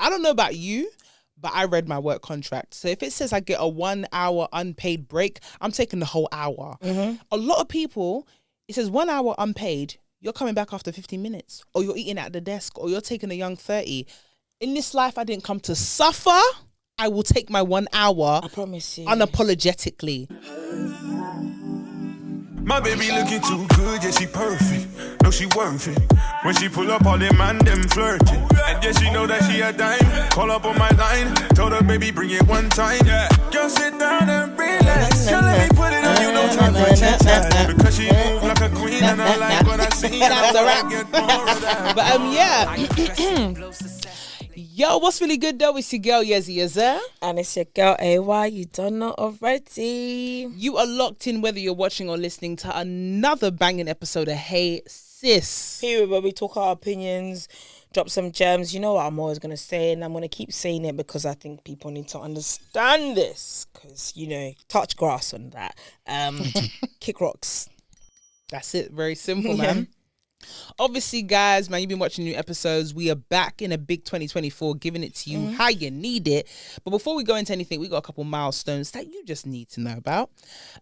I don't know about you, but I read my work contract. So if it says I get a 1 hour unpaid break, I'm taking the whole hour. A lot of people, it says 1 hour unpaid, you're coming back after 15 minutes, or you're eating at the desk, or you're taking a young 30. In this life, I didn't come to suffer. I will take my 1 hour. I promise you. Unapologetically. My baby looking too good, yeah, she perfect. No, she worth it. When she pull up, all them man, them flirting. And yeah, she know that she a dime. Call up on my line. Told her, baby, bring it one time. Yeah. Girl, sit down and relax. She'll let me put it on you, no time for chit-chat. Because she move like a queen and I like what I see. That's a wrap. But yeah. Yo, what's really good though? It's your girl Yezziyezzir. And it's your girl AY. You don't know already. You are locked in whether you're watching or listening to another banging episode of Hey Sis. Here where we talk our opinions, drop some gems. You know what I'm always going to say, and I'm going to keep saying it because I think people need to understand this. Because, you know, touch grass on that. Kick rocks. That's it. Very simple, man. Obviously, guys, man, you've been watching new episodes. We are back in a big 2024, giving it to you how you need it. But before we go into anything, we got a couple milestones that you just need to know about.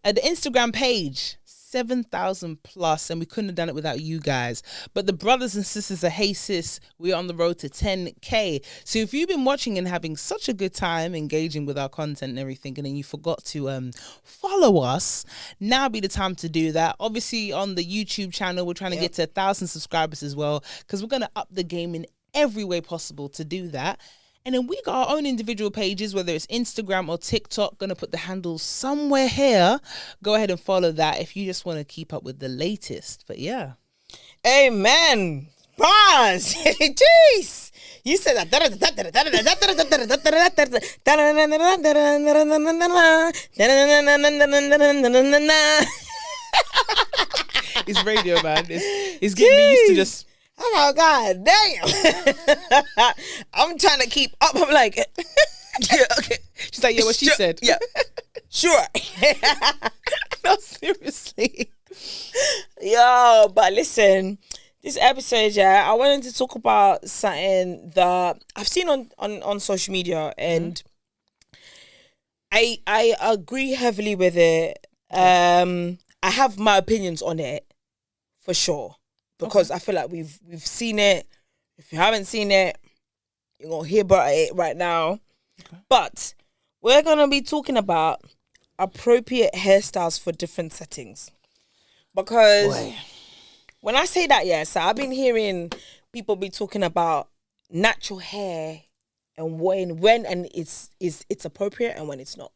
The Instagram page, 7,000 plus, and we couldn't have done it without you guys. But the brothers and sisters of Hey Sis, we're on the road to 10K. So if you've been watching and having such a good time engaging with our content and everything, and then you forgot to follow us, now be the time to do that. Obviously on the YouTube channel, we're trying to get to 1,000 subscribers as well, because we're going to up the game in every way possible to do that. And then we got our own individual pages, whether it's Instagram or TikTok. Going to put the handles somewhere here. Go ahead and follow that if you just want to keep up with the latest. But yeah. Amen. Bars. Jeez. You said that. It's radio, man. It's getting me used to just... Oh my God, damn. I'm trying to keep up. I'm like, yeah, okay. She's like, yeah, what she said. Yeah, sure. No, seriously. Yo, but listen, this episode, I wanted to talk about something that I've seen on social media, and I agree heavily with it. I have my opinions on it, for sure. Because I feel like we've seen it. If you haven't seen it, you're going to hear about it right now. Okay. But we're going to be talking about appropriate hairstyles for different settings. Because when I say that, so I've been hearing people be talking about natural hair and when and it's appropriate and when it's not.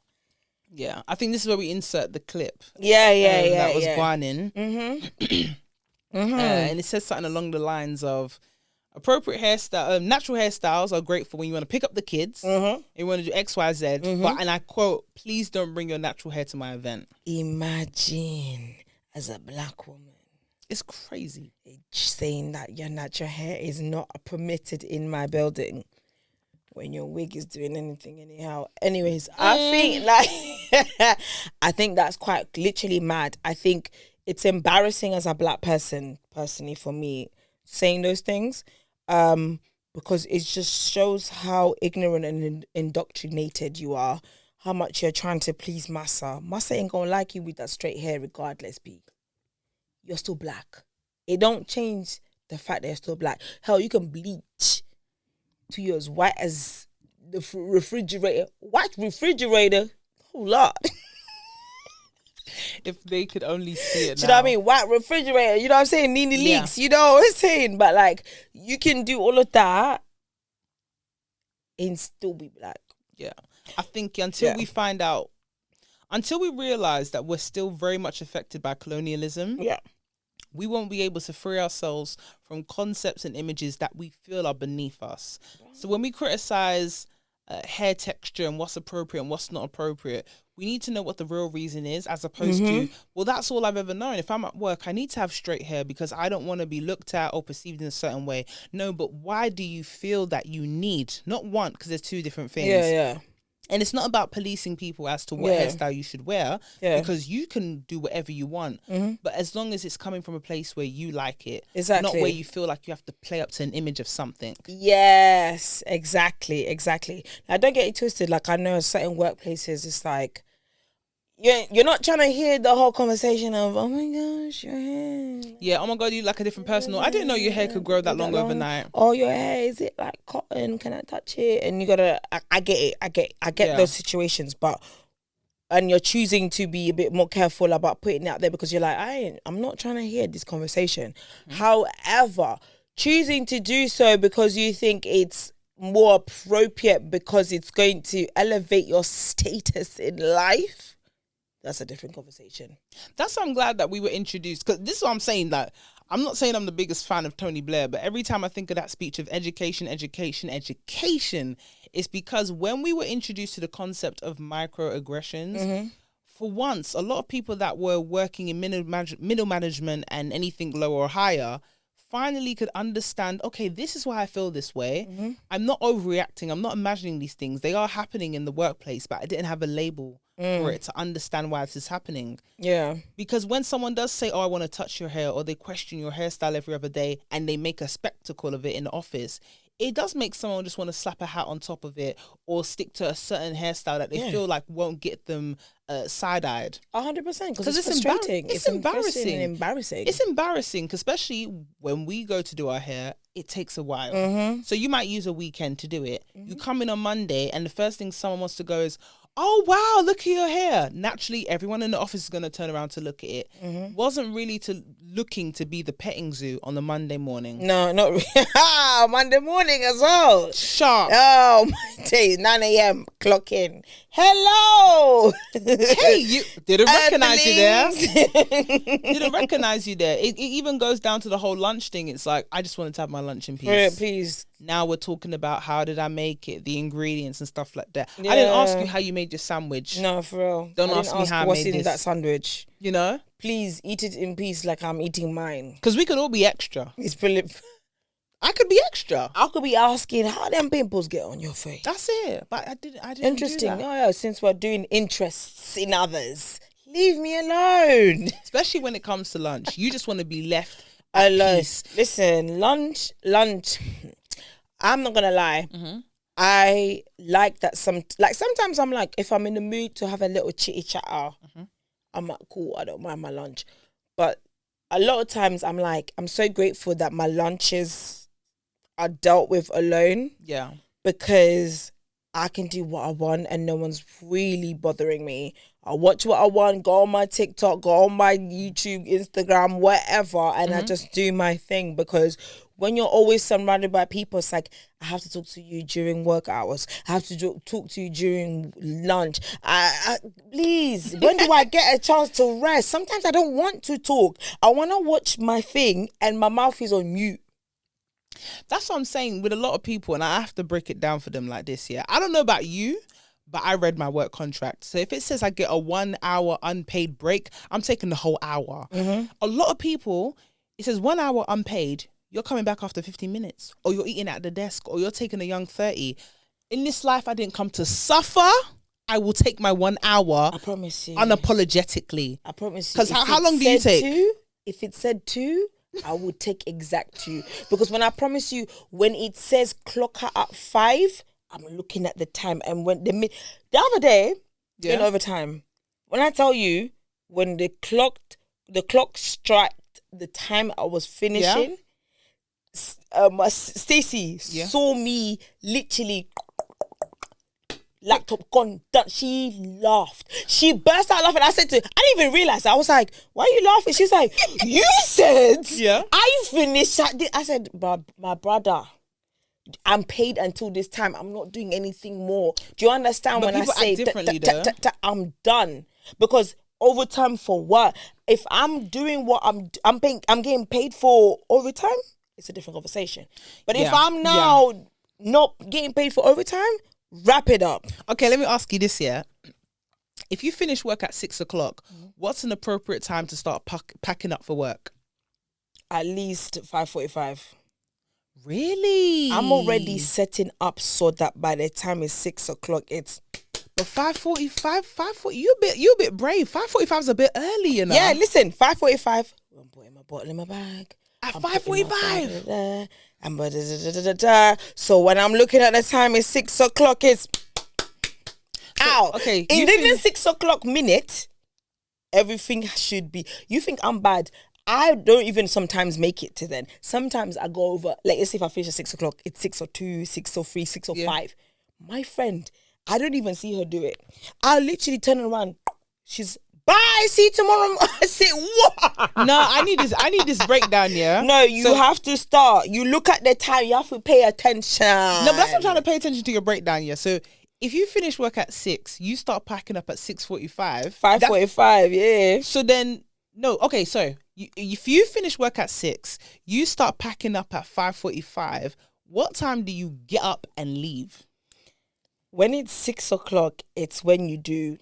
Yeah, I think this is where we insert the clip. That was Guanin. And it says something along the lines of appropriate hairstyle, natural hairstyles are great for when you want to pick up the kids, and you want to do X, Y, Z. But, and I quote, please don't bring your natural hair to my event. Imagine as a black woman. It's crazy. Saying that your natural hair is not permitted in my building when your wig is doing anything anyhow. Anyways, I think I think that's quite literally mad. I think it's embarrassing as a black person, personally, for me, saying those things, because it just shows how ignorant and indoctrinated you are, how much you're trying to please Massa. Massa ain't gonna like you with that straight hair regardless, B. You're still black. It don't change the fact that you're still black. Hell, you can bleach to you as white as the refrigerator. White refrigerator? Whole lot. If they could only see it now. Do you know what I mean? White refrigerator, you know what I'm saying? Nene leaks, you know what I'm saying? But like, you can do all of that and still be black. Yeah. I think until we find out, until we realize that we're still very much affected by colonialism, we won't be able to free ourselves from concepts and images that we feel are beneath us. So when we criticize hair texture and what's appropriate and what's not appropriate, we need to know what the real reason is, as opposed to, well, that's all I've ever known. If I'm at work, I need to have straight hair because I don't want to be looked at or perceived in a certain way. No, but why do you feel that you need? Not want, because there's two different things. Yeah. And it's not about policing people as to what hairstyle you should wear, because you can do whatever you want. But as long as it's coming from a place where you like it, not where you feel like you have to play up to an image of something. Yes, exactly. Now, don't get it twisted. Like, I know certain workplaces, it's like, you're not trying to hear the whole conversation of, oh my gosh, your hair. Yeah, oh my God, you like a different person. Or I didn't know your hair could grow that long overnight. Oh, your hair, is it like cotton? Can I touch it? And you gotta, I get it. I get those situations, and you're choosing to be a bit more careful about putting it out there because you're like, I'm not trying to hear this conversation. However, choosing to do so because you think it's more appropriate because it's going to elevate your status in life, that's a different conversation. That's why I'm glad that we were introduced, because this is what I'm saying. That I'm not saying I'm the biggest fan of Tony Blair, but every time I think of that speech of education, it's because when we were introduced to the concept of microaggressions, for once, a lot of people that were working in middle management and anything lower or higher finally could understand, okay, this is why I feel this way. I'm not overreacting. I'm not imagining these things. They are happening in the workplace, but I didn't have a label for it to understand why this is happening. Yeah. Because when someone does say, oh, I want to touch your hair, or they question your hairstyle every other day and they make a spectacle of it in the office, it does make someone just want to slap a hat on top of it or stick to a certain hairstyle that they feel like won't get them side-eyed. 100%, because it's frustrating. It's embarrassing. It's embarrassing, because especially when we go to do our hair, it takes a while. So you might use a weekend to do it. You come in on Monday and the first thing someone wants to go is, oh, wow, look at your hair. Naturally, everyone in the office is going to turn around to look at it. Wasn't really looking to be the petting zoo on the Monday morning. No, not really. Monday morning as well. Sharp. Oh, Monday, 9 a.m., clock in. Hello. Hey, you didn't recognize you there. Didn't recognize you there. It even goes down to the whole lunch thing. It's like, I just wanted to have my lunch in peace. Yeah, please. Now we're talking about how did I make it, the ingredients and stuff like that. Yeah. I didn't ask you how you made your sandwich. No, for real. Don't ask me how I what's made in this. that sandwich. You know? Please eat it in peace like I'm eating mine. Because we could all be extra. It's Philip. I could be extra. I could be asking how them pimples get on your face. That's it. But I didn't Interesting. do that. Oh, yeah, since we're doing interests in others, leave me alone. Especially when it comes to lunch. You just want to be left alone. Peace. Listen, lunch. I'm not gonna lie. I like that sometimes I'm like, if I'm in the mood to have a little chitty chatter, I'm like, cool, I don't mind my lunch. But a lot of times I'm like, I'm so grateful that my lunches are dealt with alone. Yeah. Because I can do what I want and no one's really bothering me. I watch what I want, go on my TikTok, go on my YouTube, Instagram, whatever, and I just do my thing. Because when you're always surrounded by people, it's like, I have to talk to you during work hours. I have to talk to you during lunch. Please, when do I get a chance to rest? Sometimes I don't want to talk. I want to watch my thing and my mouth is on mute. That's what I'm saying with a lot of people, and I have to break it down for them like this, yeah? I don't know about you, but I read my work contract. So if it says I get a 1 hour unpaid break, I'm taking the whole hour. A lot of people, it says 1 hour unpaid, you're coming back after 15 minutes, or you're eating at the desk, or you're taking a young 30. In this life, I didn't come to suffer. I will take my 1 hour. I promise you. Unapologetically. I promise you. Because how long do you take? If it said 2, I would take exact 2. Because when I promise you, when it says clock her at 5, I'm looking at the time. And when the other day, in overtime, when I tell you, when the clock struck the time I was finishing, Stacey saw me literally laptop gone. She laughed. She burst out laughing. I said to her, I didn't even realize. I was like, why are you laughing? She's like, you said I finished. I said, my brother, I'm paid until this time. I'm not doing anything more. Do you understand when I say I'm done? Because overtime for what? If I'm doing what I'm getting paid for overtime, it's a different conversation. But if I'm now not getting paid for overtime, wrap it up. Okay, let me ask you this, yeah. If you finish work at 6 o'clock, what's an appropriate time to start packing up for work? At least 5:45. Really? I'm already setting up so that by the time it's 6 o'clock, it's But 5:40, you a bit brave. 5:45 is a bit early, you know. Yeah, listen, 5:45. I'm putting my bottle in my bag. At 5:45. And so when I'm looking at the time, it's 6 o'clock. It's out. Okay, In the 6 o'clock minute, everything should be. You think I'm bad? I don't even sometimes make it to then. Sometimes I go over. Like, let's say if I finish at 6 o'clock, it's 6:02, 6:03, 6:05. My friend, I don't even see her do it. I'll literally turn around. She's bye. See you tomorrow. I say what? No, I need this breakdown. Yeah. No, you have to start. You look at the time. You have to pay attention. No, but that's what I'm trying to pay attention to your breakdown. Yeah. So if you finish work at 6, you start packing up at 6:45. 5:45. Yeah. So then no. Okay. So if you finish work at 6, you start packing up at 5:45. What time do you get up and leave? When it's 6 o'clock, it's when you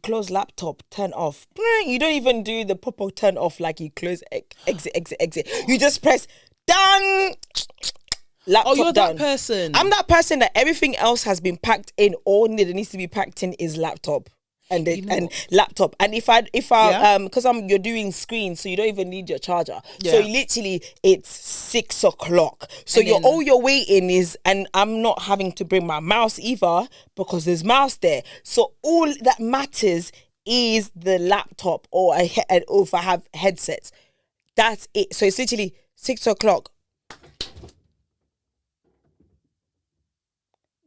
close laptop, turn off. You don't even do the proper turn off, like you close exit. You just press done. Laptop You're done. that person. I'm that person that everything else has been packed in. All that needs to be packed in is laptop. And laptop, and if I because you're doing screen, so you don't even need your charger. Yeah. So literally it's 6 o'clock. So all you're waiting is, and I'm not having to bring my mouse either because there's mouse there. So all that matters is the laptop or if I have headsets. That's it. So it's literally 6 o'clock.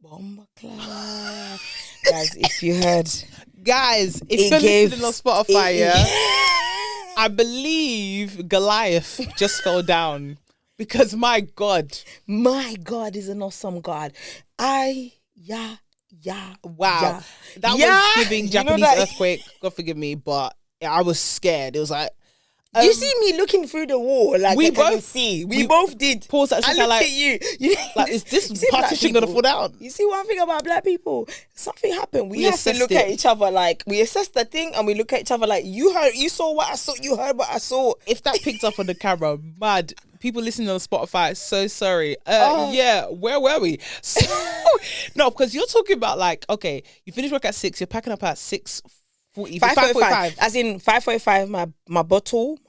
Bomba clap. Guys, if you heard. Guys, if you're listening on Spotify, I believe Goliath just fell down because my God is an awesome God. Wow. That was giving Japanese earthquake. God forgive me, but I was scared. It was like, you see me looking through the wall, like we both did. Pause. I looked at you. Like, is this partition gonna fall down? You see one thing about black people? Something happened. We have to look at each other like we assess the thing, and we look at each other like you saw what I saw, you heard what I saw. If that picked up on the camera, mad. People listening on Spotify, so sorry. Yeah, where were we? So, no, because you're talking about like, okay, you finish work at 6, you're packing up at 5:45. As in 5:45, my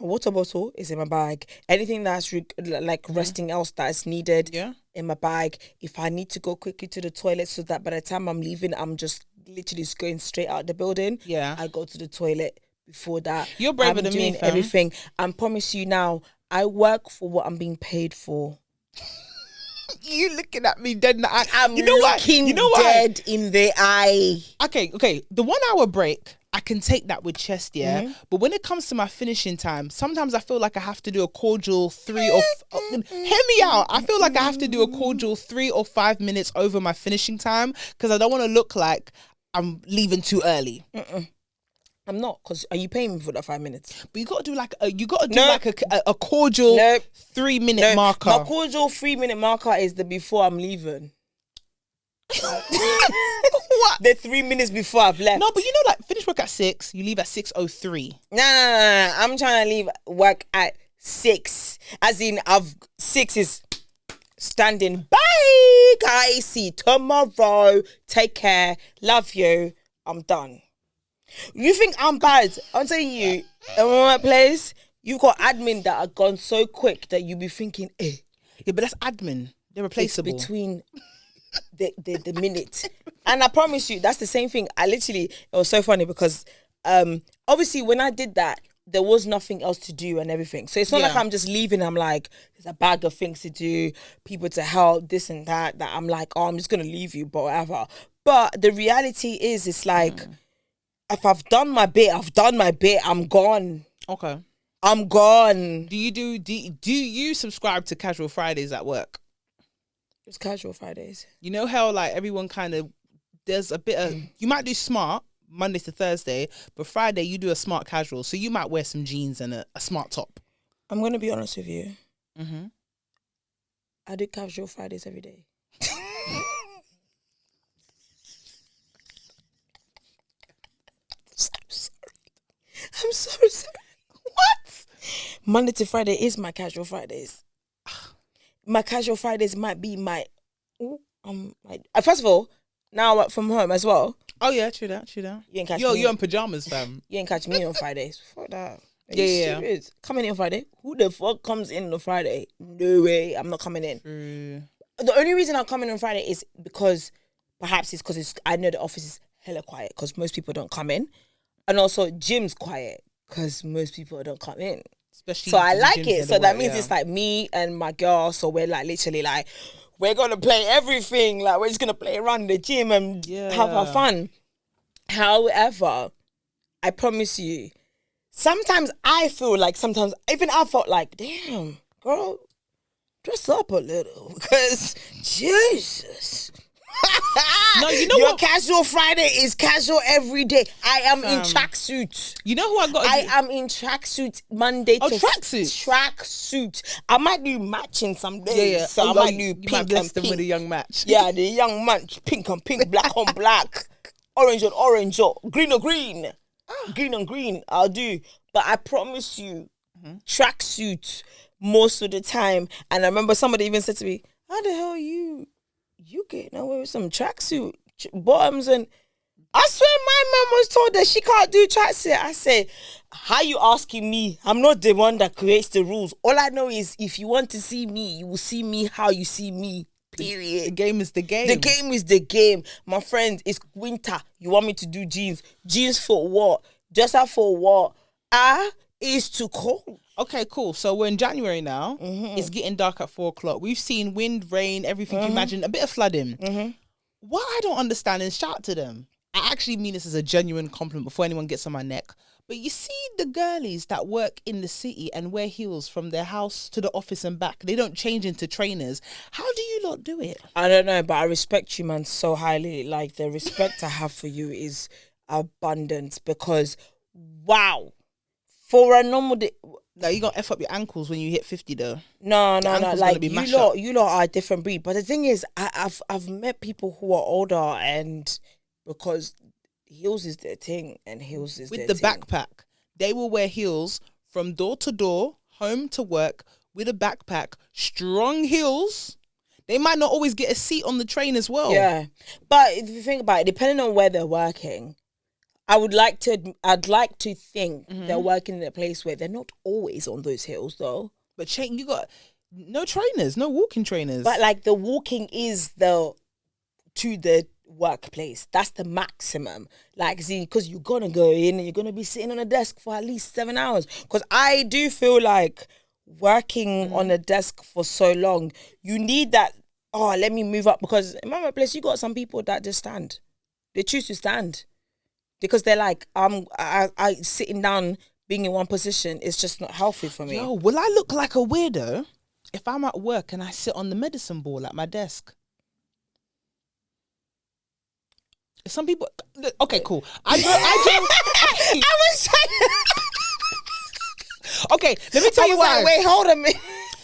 water bottle is in my bag. Anything that's resting else that's needed in my bag. If I need to go quickly to the toilet so that by the time I'm leaving, I'm just literally going straight out the building. Yeah. I go to the toilet before that. You're braver than me, fam. Everything. I promise you now, I work for what I'm being paid for. You looking at me dead in the eye. I'm looking dead in the eye. Okay. The 1 hour break, I can take that with chest, yeah. Mm-hmm. But when it comes to my finishing time, sometimes I feel like I have to do a cordial 3 or hear me out. I feel like I have to do a cordial 3 or 5 minutes over my finishing time because I don't want to look like I'm leaving too early. I'm not, because are you paying me for that 5 minutes? But you got to do like a cordial 3-minute marker. My cordial 3-minute marker is the before I'm leaving. What? The 3 minutes before I've left. No, but you know, like finish work at 6, you leave at 6:03. No. I'm trying to leave work at 6. As in, 6 is standing. Bye, guys. See you tomorrow. Take care. Love you. I'm done. You think I'm bad? I'm telling you, in my place, you've got admin that are gone so quick that you be thinking, Yeah, but that's admin. They're replaceable. It's between the minute. And I promise you, that's the same thing. It was so funny because obviously when I did that, there was nothing else to do and everything. So it's not like I'm just leaving. I'm like, there's a bag of things to do, people to help, this and that I'm like, I'm just going to leave you, but whatever. But the reality is, it's like, if I've done my bit, I'm gone. Okay. I'm gone. Do you subscribe to Casual Fridays at work? It's Casual Fridays. You know how like everyone kind of, there's a bit of, you might do smart Monday to Thursday, but Friday you do a smart casual. So you might wear some jeans and a smart top. I'm going to be honest with you. Mm-hmm. I do Casual Fridays every day. I'm so sorry. What? Monday to Friday is my Casual Fridays. My Casual Fridays might be my... first of all, now I work from home as well. Oh yeah, true that. You ain't catch Yo, me. you're in pajamas, fam. You ain't catch me on Fridays. Fuck that. Are Yeah, you yeah. serious? Coming in on Friday? Who the fuck comes in on Friday? No way. I'm not coming in. The only reason I'm coming on Friday is because I know the office is hella quiet because most people don't come in, and also gym's quiet because most people don't come in. Especially so I like gyms it. near So the that work, means yeah. it's like me and my girl. So we're like literally like we're gonna play everything. Like we're just gonna play around the gym and have our fun. However, I promise you, sometimes I feel like even I felt like, damn, girl, dress up a little because Jesus. No, you know Your what? casual Friday is casual every day. I am in tracksuit. You know who I got? I am in tracksuit Monday to tracksuit. Tracksuit. I might do matching some days. Yeah. So I might do pink bless and them pink. with a young match. Yeah, the young man, pink on pink, black on black, orange on orange, or green on green. Green on green, I'll do. But I promise you, tracksuit most of the time. And I remember somebody even said to me, how the hell you getting away with some tracksuit bottoms? And I swear my mum was told that she can't do tracksuit. I said, how you asking me? I'm not the one that creates the rules. All I know is if you want to see me, you will see me how you see me. Period. The game is the game. The game is the game. My friend, it's winter. You want me to do jeans? Jeans for what? Dress up for what? It's too cold. Okay, cool. So we're in January now. It's getting dark at 4:00. We've seen wind, rain, everything you imagine, a bit of flooding. What I don't understand is shout to them. I actually mean this as a genuine compliment before anyone gets on my neck. But you see the girlies that work in the city and wear heels from their house to the office and back. They don't change into trainers. How do you lot do it? I don't know, but I respect you, man, so highly. Like, the respect I have for you is abundant because, wow, for a normal day... Like, you're going to F up your ankles when you hit 50, though. No. ankle's Like, gonna be mashed you lot are a different breed. But the thing is, I've met people who are older and because... heels is their thing and heels is with their the thing. backpack. They will wear heels from door to door, home to work, with a backpack, strong heels. They might not always get a seat on the train as well. Yeah. But if you think about it, depending on where they're working, I'd like to think they're working in a place where they're not always on those heels though. But you got no trainers, no walking trainers. But like the walking is to the workplace. That's the maximum. Like, see, because you're gonna go in and you're gonna be sitting on a desk for at least 7 hours. Because I do feel like working on a desk for so long, you need that. Oh, let me move up. Because in my workplace, you got some people that just stand. They choose to stand because they're like, I sitting down, being in one position is just not healthy for me. Yo, will I look like a weirdo if I'm at work and I sit on the medicine ball at my desk? Some people, okay, cool. I was trying. Okay, let me tell you why. Like, wait, hold a minute.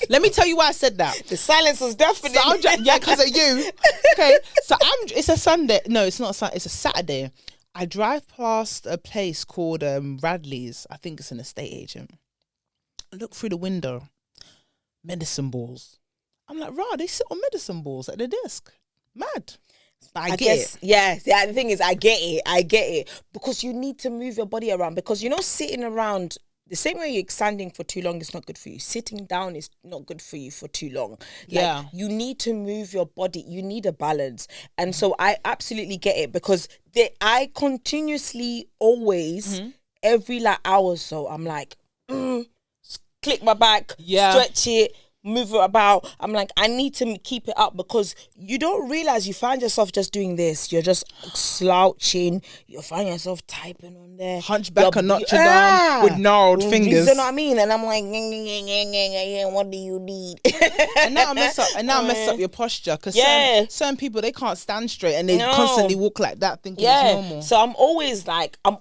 Let me tell you why I said that. The silence was deafening. So yeah, because of you. Okay, so it's a Sunday. No, it's not a Sunday. It's a Saturday. I drive past a place called Radley's. I think it's an estate agent. I look through the window. Medicine balls. I'm like, rah, they sit on medicine balls at the desk. Mad. But I get it. Yeah, the thing is, I get it. Because you need to move your body around. Because, sitting around, the same way you're standing for too long is not good for you. Sitting down is not good for you for too long. Yeah. You need to move your body. You need a balance. And so I absolutely get it. Because I continuously, always, every hour or so, I'm like, click my back, stretch it, move it about. I'm like, I need to keep it up because you don't realize you find yourself just doing this. You're just slouching. You find yourself typing on there. Hunchback of Notre Dame with gnarled fingers. You know what I mean? And I'm like, what do you need? And now I mess up your posture because certain people, they can't stand straight and they constantly walk like that thinking it's normal. So I'm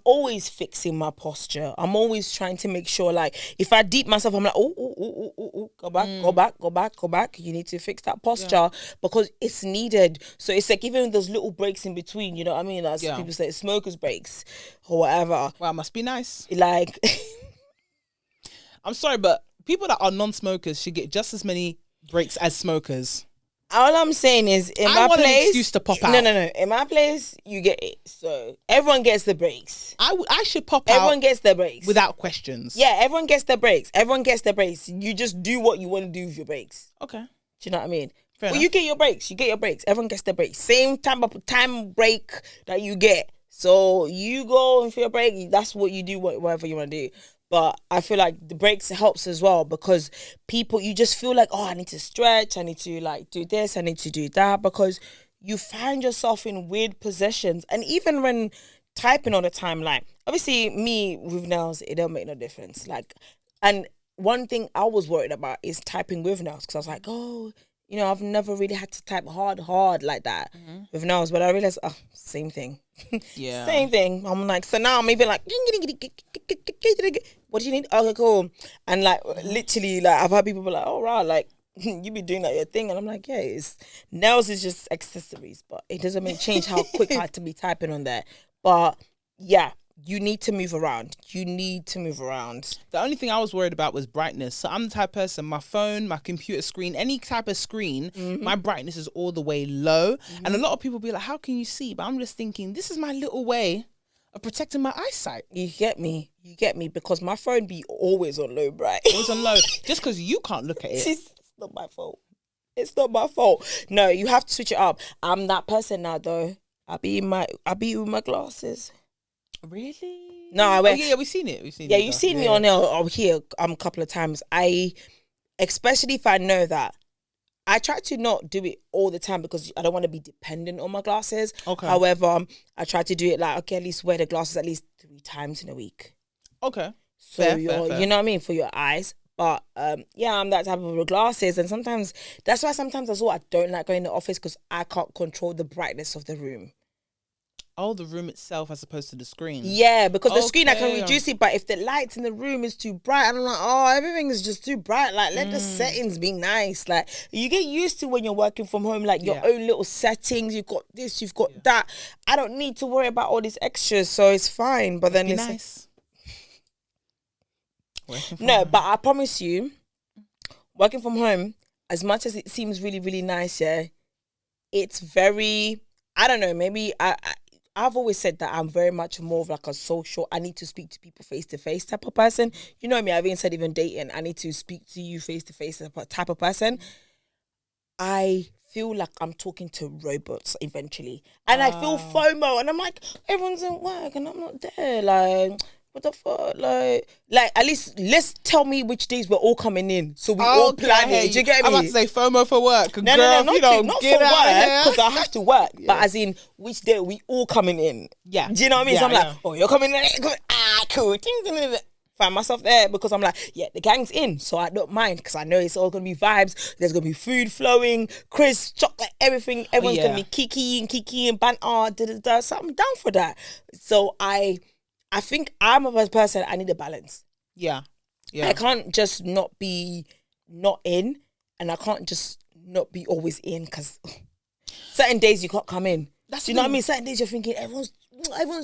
always fixing my posture. I'm always trying to make sure, like, if I deep myself, I'm like, go back. You need to fix that posture because it's needed. So it's like even those little breaks in between, you know what I mean? As people say, smokers breaks or whatever. Well, it must be nice. Like, I'm sorry, but people that are non-smokers should get just as many breaks as smokers. All I'm saying is, in my want place, an excuse to pop out. No. In my place, you get it. So everyone gets the breaks. I should pop Everyone out gets the breaks without questions. Yeah, everyone gets the breaks. Everyone gets the breaks. You just do what you want to do with your breaks. Okay. Do you know what I mean? Fair Well, enough. you get your breaks. You get your breaks. Everyone gets the breaks. Same time break that you get. So you go for your break. That's what you do. Whatever you want to do. But I feel like the breaks helps as well because people, you just feel like, oh, I need to stretch. I need to like do this. I need to do that because you find yourself in weird positions. And even when typing all the time, like obviously me with nails, it don't make no difference. Like, and one thing I was worried about is typing with nails because I was like, oh, you know, I've never really had to type hard like that with nails. But I realized, oh, same thing. Yeah. Same thing. I'm like, so now I'm even like, what do you need? Okay, cool. And like, literally, like, I've had people be like, oh, right, like, you be doing that your thing. And I'm like, yeah, it's nails is just accessories, but it doesn't make change how quick I had to be typing on there. But yeah, you need to move around. The only thing I was worried about was brightness. So I'm the type of person, my phone, my computer screen, any type of screen, my brightness is all the way low. And a lot of people be like, how can you see? But I'm just thinking, this is my little way of protecting my eyesight. You get me because my phone be always on low bright. Always on low. Just because you can't look at it. It's not my fault. It's not my fault. No, you have to switch it up. I'm that person now though. I be with my glasses. Really? No, I wear. Oh, yeah, we've seen it. Yeah, you've seen me on here a couple of times. Especially if I know that. I try to not do it all the time because I don't want to be dependent on my glasses. Okay. However, I try to do it like, okay, at least wear the glasses at least 3 times in a week. Okay. So Fair. you know what I mean, for your eyes. But yeah, I'm that type of glasses, and sometimes that's why as well I don't like going to the office because I can't control the brightness of the room. Oh, the room itself as opposed to the screen. Yeah, because the screen I can Okay. reduce it, but if the lights in the room is too bright, and I'm like, oh, everything is just too bright. Like, let the settings be nice. Like, you get used to when you're working from home, like your own little settings. You've got this, you've got that. I don't need to worry about all these extras, so it's fine. But then Be it's nice. no, but I promise you, working from home, as much as it seems really, really nice, yeah, it's very, I don't know, maybe I've always said that I'm very much more of like a social, I need to speak to people face to face type of person. You know me, I've even said even dating, I need to speak to you face to face type of person. I feel like I'm talking to robots eventually. And I feel FOMO, and I'm like, everyone's at work and I'm not there. Like, what the fuck? Like at least let's tell me which days we're all coming in, so we all plan it. Do you get me? I'm about to say FOMO for work. No, Girl, not you don't for get work, out because I have to work. But as in, which day are we all coming in? Yeah. Do you know what I mean? So I'm Yeah, like, oh, you're coming in. Cool. Find myself there because I'm like, yeah, the gang's in, so I don't mind because I know it's all gonna be vibes. There's gonna be food flowing, crisp, chocolate, everything. Everyone's gonna be kiki and banter. So I'm down for that. So I think I'm a person, I need a balance. Yeah. I can't just not be not in, and I can't just not be always in because certain days you can't come in. Do you know what I mean? Certain days you're thinking everyone's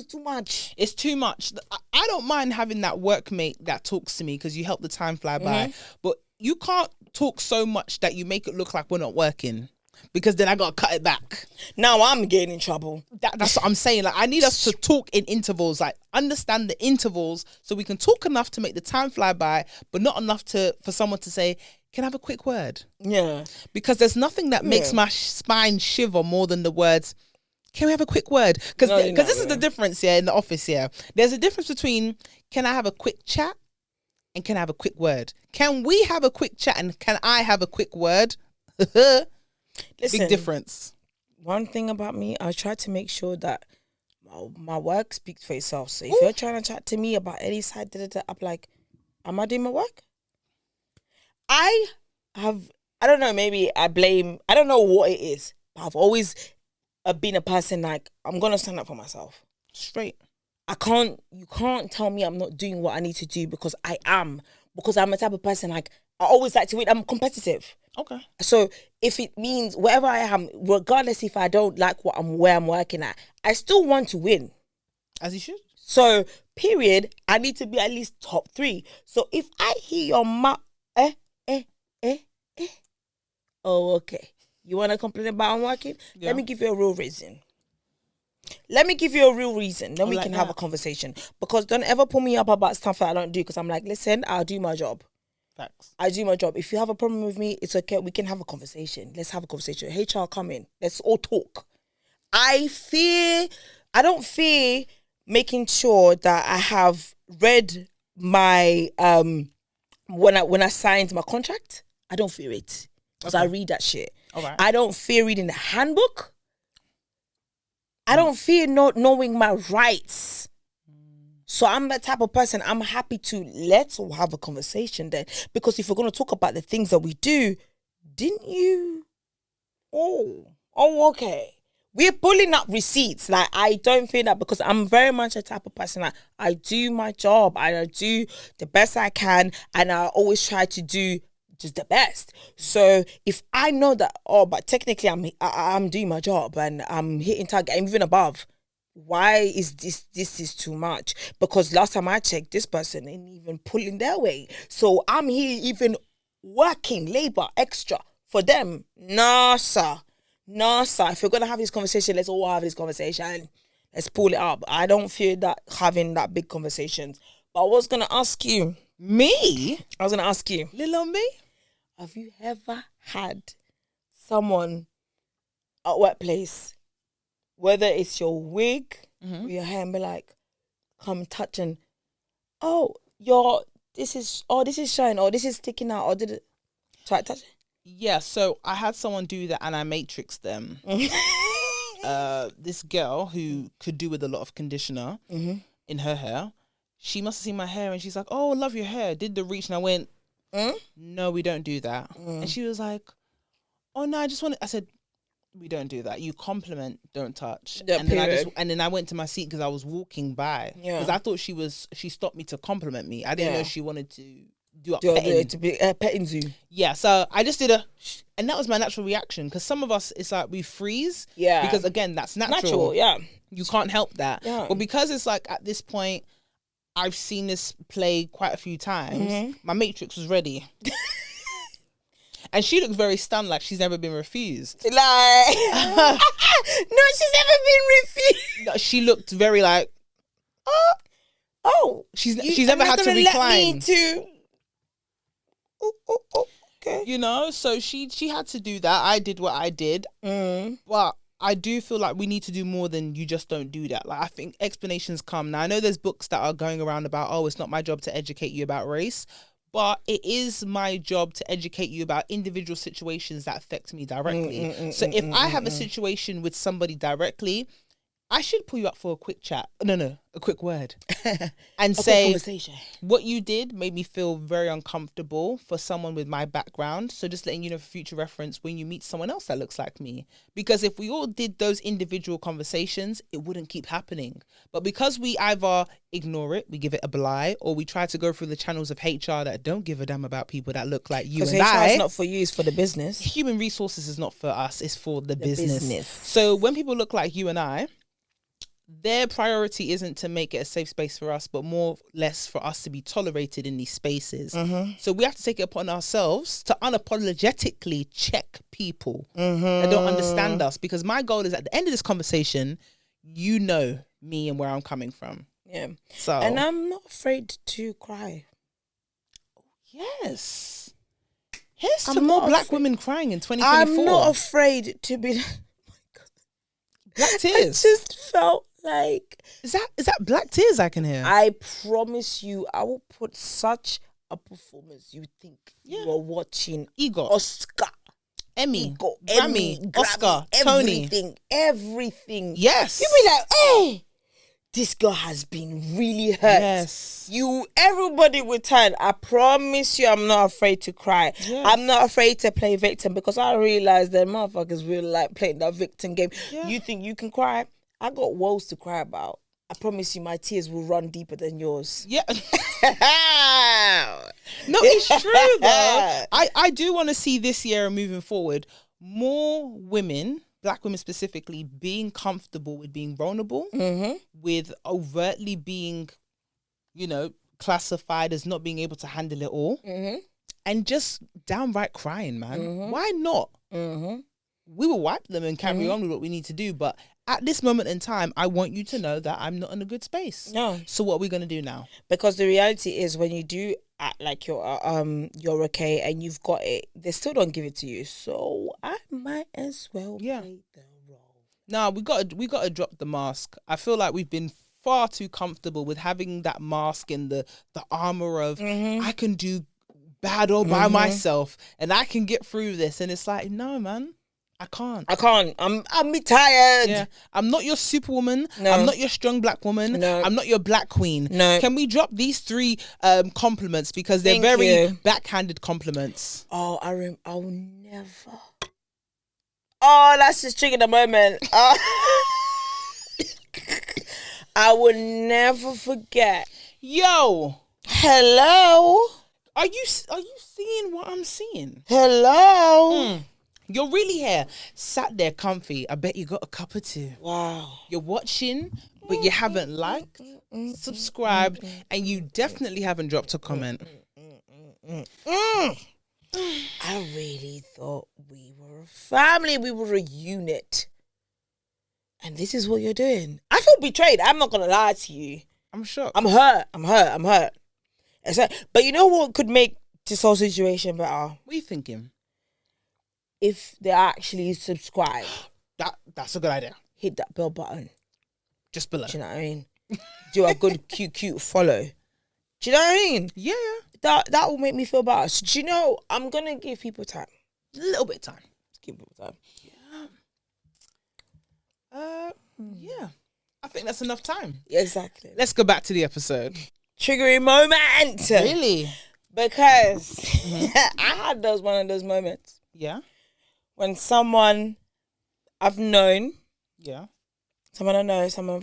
too much. It's too much. I don't mind having that workmate that talks to me because you help the time fly by. But you can't talk so much that you make it look like we're not working, because then I got to cut it back. Now I'm getting in trouble. That's what I'm saying. Like, I need us to talk in intervals, like understand the intervals so we can talk enough to make the time fly by, but not enough for someone to say, can I have a quick word? Yeah. Because there's nothing that makes my spine shiver more than the words, can we have a quick word? Because this is the difference here in the office here. There's a difference between can I have a quick chat and can I have a quick word? Can we have a quick chat and can I have a quick word? Listen, big difference. One thing about me, I try to make sure that my work speaks for itself. So if you're trying to chat to me about any side, I'm like, am I doing my work? I don't know, maybe I don't know what it is, but I've always been a person like, I'm going to stand up for myself. Straight. You can't tell me I'm not doing what I need to do because I am. Because I'm a type of person, like, I always like to win. I'm competitive. Okay. So if it means wherever I am, regardless if I don't like where I'm working at, I still want to win. As you should. So, period, I need to be at least top 3. So if I hear your oh, okay. You want to complain about I'm working? Yeah. Let me give you a real reason. Let me give you a real reason. Then we like can have that. a conversation. Because don't ever pull me up about stuff that I don't do. Because I'm like, listen, I'll do my job. Facts. I do my job. If you have a problem with me, it's okay. We can have a conversation. Let's have a conversation. HR, come in. Let's all talk. I don't fear making sure that I have read my when I signed my contract. I don't fear it because I read that shit. Alright. I don't fear reading the handbook. I don't fear not knowing my rights. So I'm that type of person. I'm happy to let's have a conversation then. Because if we're going to talk about the things that we do, didn't you? Oh, okay. We're pulling up receipts. Like, I don't feel that because I'm very much a type of person. Like, I do my job. I do the best I can. And I always try to do just the best. So if I know that, but technically I'm doing my job and I'm hitting target, I'm even above. Why is this is too much? Because last time I checked, this person ain't even pulling their weight. So I'm here even working labor extra for them. Nah, sir. If you're gonna have this conversation, let's all have this conversation. Let's pull it up. I don't fear that having that big conversations. But I was gonna ask you. Me? I was gonna ask you. Little on me? Have you ever had someone at workplace, whether it's your wig or your hair, and be like, come touch and, this is showing, or this is sticking out, or did it? Try to touch it? Yeah, so I had someone do that and I matrixed them. This girl who could do with a lot of conditioner in her hair, she must have seen my hair and she's like, oh, I love your hair. Did the reach and I went, no, we don't do that. And she was like, oh no, I said, we don't do that. You compliment, don't touch. Yeah, and then I went to my seat because I was walking by. Because I thought she stopped me to compliment me. I didn't know she wanted to do a petting. To be petting zoo. Yeah, so I just did and that was my natural reaction. Because some of us, it's like we freeze. Yeah. Because again, that's natural. Yeah. You can't help that. Yeah. But because it's like at this point, I've seen this play quite a few times. My matrix was ready. And she looks very stunned, like she's never been refused. Like, no, she's never been refused. No, she looked very like, she's never had to recline. Okay. You know, so she had to do that. I did what I did. But I do feel like we need to do more than you just don't do that. Like, I think explanations come. Now, I know there's books that are going around about, it's not my job to educate you about race. But it is my job to educate you about individual situations that affect me directly. So if I have a situation with somebody directly, I should pull you up for a quick chat. No, a quick word. And say, what you did made me feel very uncomfortable for someone with my background. So just letting you know for future reference when you meet someone else that looks like me. Because if we all did those individual conversations, it wouldn't keep happening. But because we either ignore it, we give it a belie, or we try to go through the channels of HR that don't give a damn about people that look like you and I. Because HR is not for you, it's for the business. Human resources is not for us, it's for the business. So when people look like you and I, their priority isn't to make it a safe space for us, but more or less for us to be tolerated in these spaces. So we have to take it upon ourselves to unapologetically check people that don't understand us. Because my goal is at the end of this conversation, you know me and where I'm coming from. Yeah. So, and I'm not afraid to cry. Yes. Here's to more black women crying in 2024. I'm not afraid to be... Black tears. I just felt like... Is that black tears I can hear? I promise you, I will put such a performance. You think you are watching EGOT, Oscar, Emmy, Grammy, Oscar, Tony. Everything. Yes. You be like, hey, this girl has been really hurt. Yes. Everybody will turn. I promise you, I'm not afraid to cry. Yes. I'm not afraid to play victim because I realize that motherfuckers really like playing that victim game. Yeah. You think you can cry? I got woes to cry about. I promise you, my tears will run deeper than yours. Yeah. No, it's true though. I do want to see this year and moving forward more women, black women specifically, being comfortable with being vulnerable, with overtly being, classified as not being able to handle it all, and just downright crying, man. Why not? we will wipe them and carry on with what we need to do. But at this moment in time, I want you to know that I'm not in a good space. No. So what are we going to do now? Because the reality is, when you do act like you're okay and you've got it, they still don't give it to you. So I might as well play the role. No, we got to drop the mask. I feel like we've been far too comfortable with having that mask and the armor of I can do bad all by myself and I can get through this. And it's like, no, man. I can't. I'm tired. Yeah. I'm not your superwoman. No. I'm not your strong black woman. No. I'm not your black queen. No. Can we drop these 3 compliments because they're Thank very you. backhanded compliments? Oh, I'll never. Oh, that's just triggered a moment. I will never forget. Yo, Hello. are you seeing what I'm seeing? Hello. You're really here, sat there comfy. I bet you got a cup or 2. Wow. You're watching, but you haven't liked, subscribed, and you definitely haven't dropped a comment. I really thought we were a family. We were a unit. And this is what you're doing. I feel betrayed. I'm not going to lie to you. I'm shocked. I'm hurt. It's like, but you know what could make this whole situation better? What are you thinking? If they actually subscribe. That's a good idea. Hit that bell button. Just below. Do you know what I mean? Do a good cute follow. Do you know what I mean? Yeah. That will make me feel better. So, do you know, I'm going to give people time. A little bit of time. Give people time. Yeah. I think that's enough time. Exactly. Let's go back to the episode. Triggering moment. Really? Because I had one of those moments. Yeah. When someone I've known. Yeah. Someone I've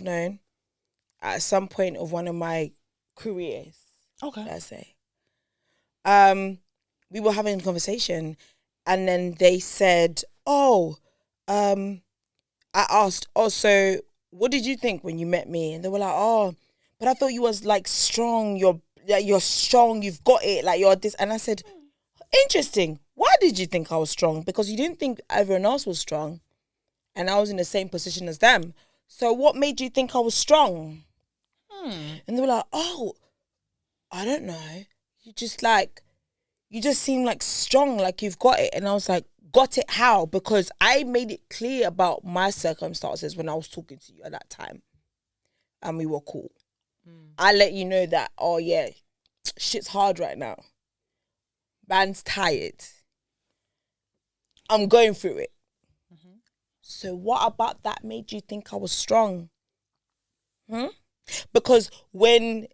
known. At some point of one of my careers. Okay. Let's say. We were having a conversation and then they said, I asked, so what did you think when you met me? And they were like, but I thought you was like strong. You're strong. You've got it. Like you're this. And I said, interesting. Why did you think I was strong? Because you didn't think everyone else was strong. And I was in the same position as them. So what made you think I was strong? And they were like, I don't know. You just seem like strong, like you've got it. And I was like, got it how? Because I made it clear about my circumstances when I was talking to you at that time. And we were cool. I let you know that, shit's hard right now. Man's tired. I'm going through it. So what about that made you think I was strong? Because when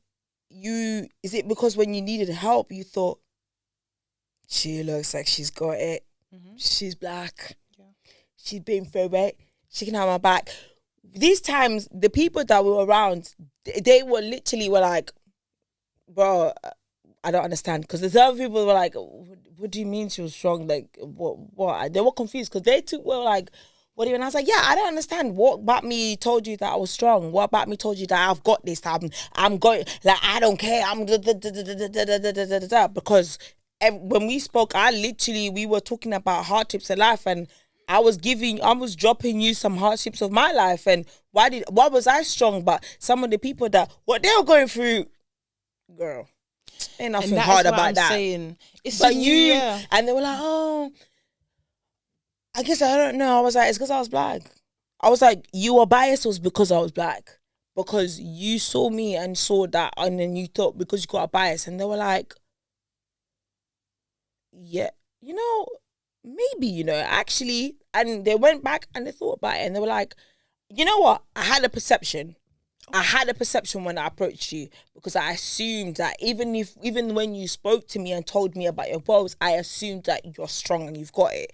you needed help, you thought, she looks like she's got it. She's black. Yeah. She's been through it. She can have my back. These times, the people that were around, they were literally like, bro, I don't understand. Because the other people were like, what do you mean she was strong? Like, what? They were confused because they too were like, what do you? And I was like, yeah, I don't understand. What about me told you that I was strong? What about me told you that I've got this? I'm going, like, I don't care. I'm because when we spoke, we were talking about hardships in life, and I was dropping you some hardships of my life. And why was I strong? But some of the people what they were going through, girl, ain't nothing hard about that. Saying, and they were like, I guess I don't know. I was like, it's because I was black. I was like, you were biased was because I was black. Because you saw me and saw that, and then you thought because you got a bias. And they were like, yeah, maybe, actually. And they went back and they thought about it and they were like, you know what? I had a perception. When I approached you, because I assumed that even when you spoke to me and told me about your woes, I assumed that you're strong and you've got it.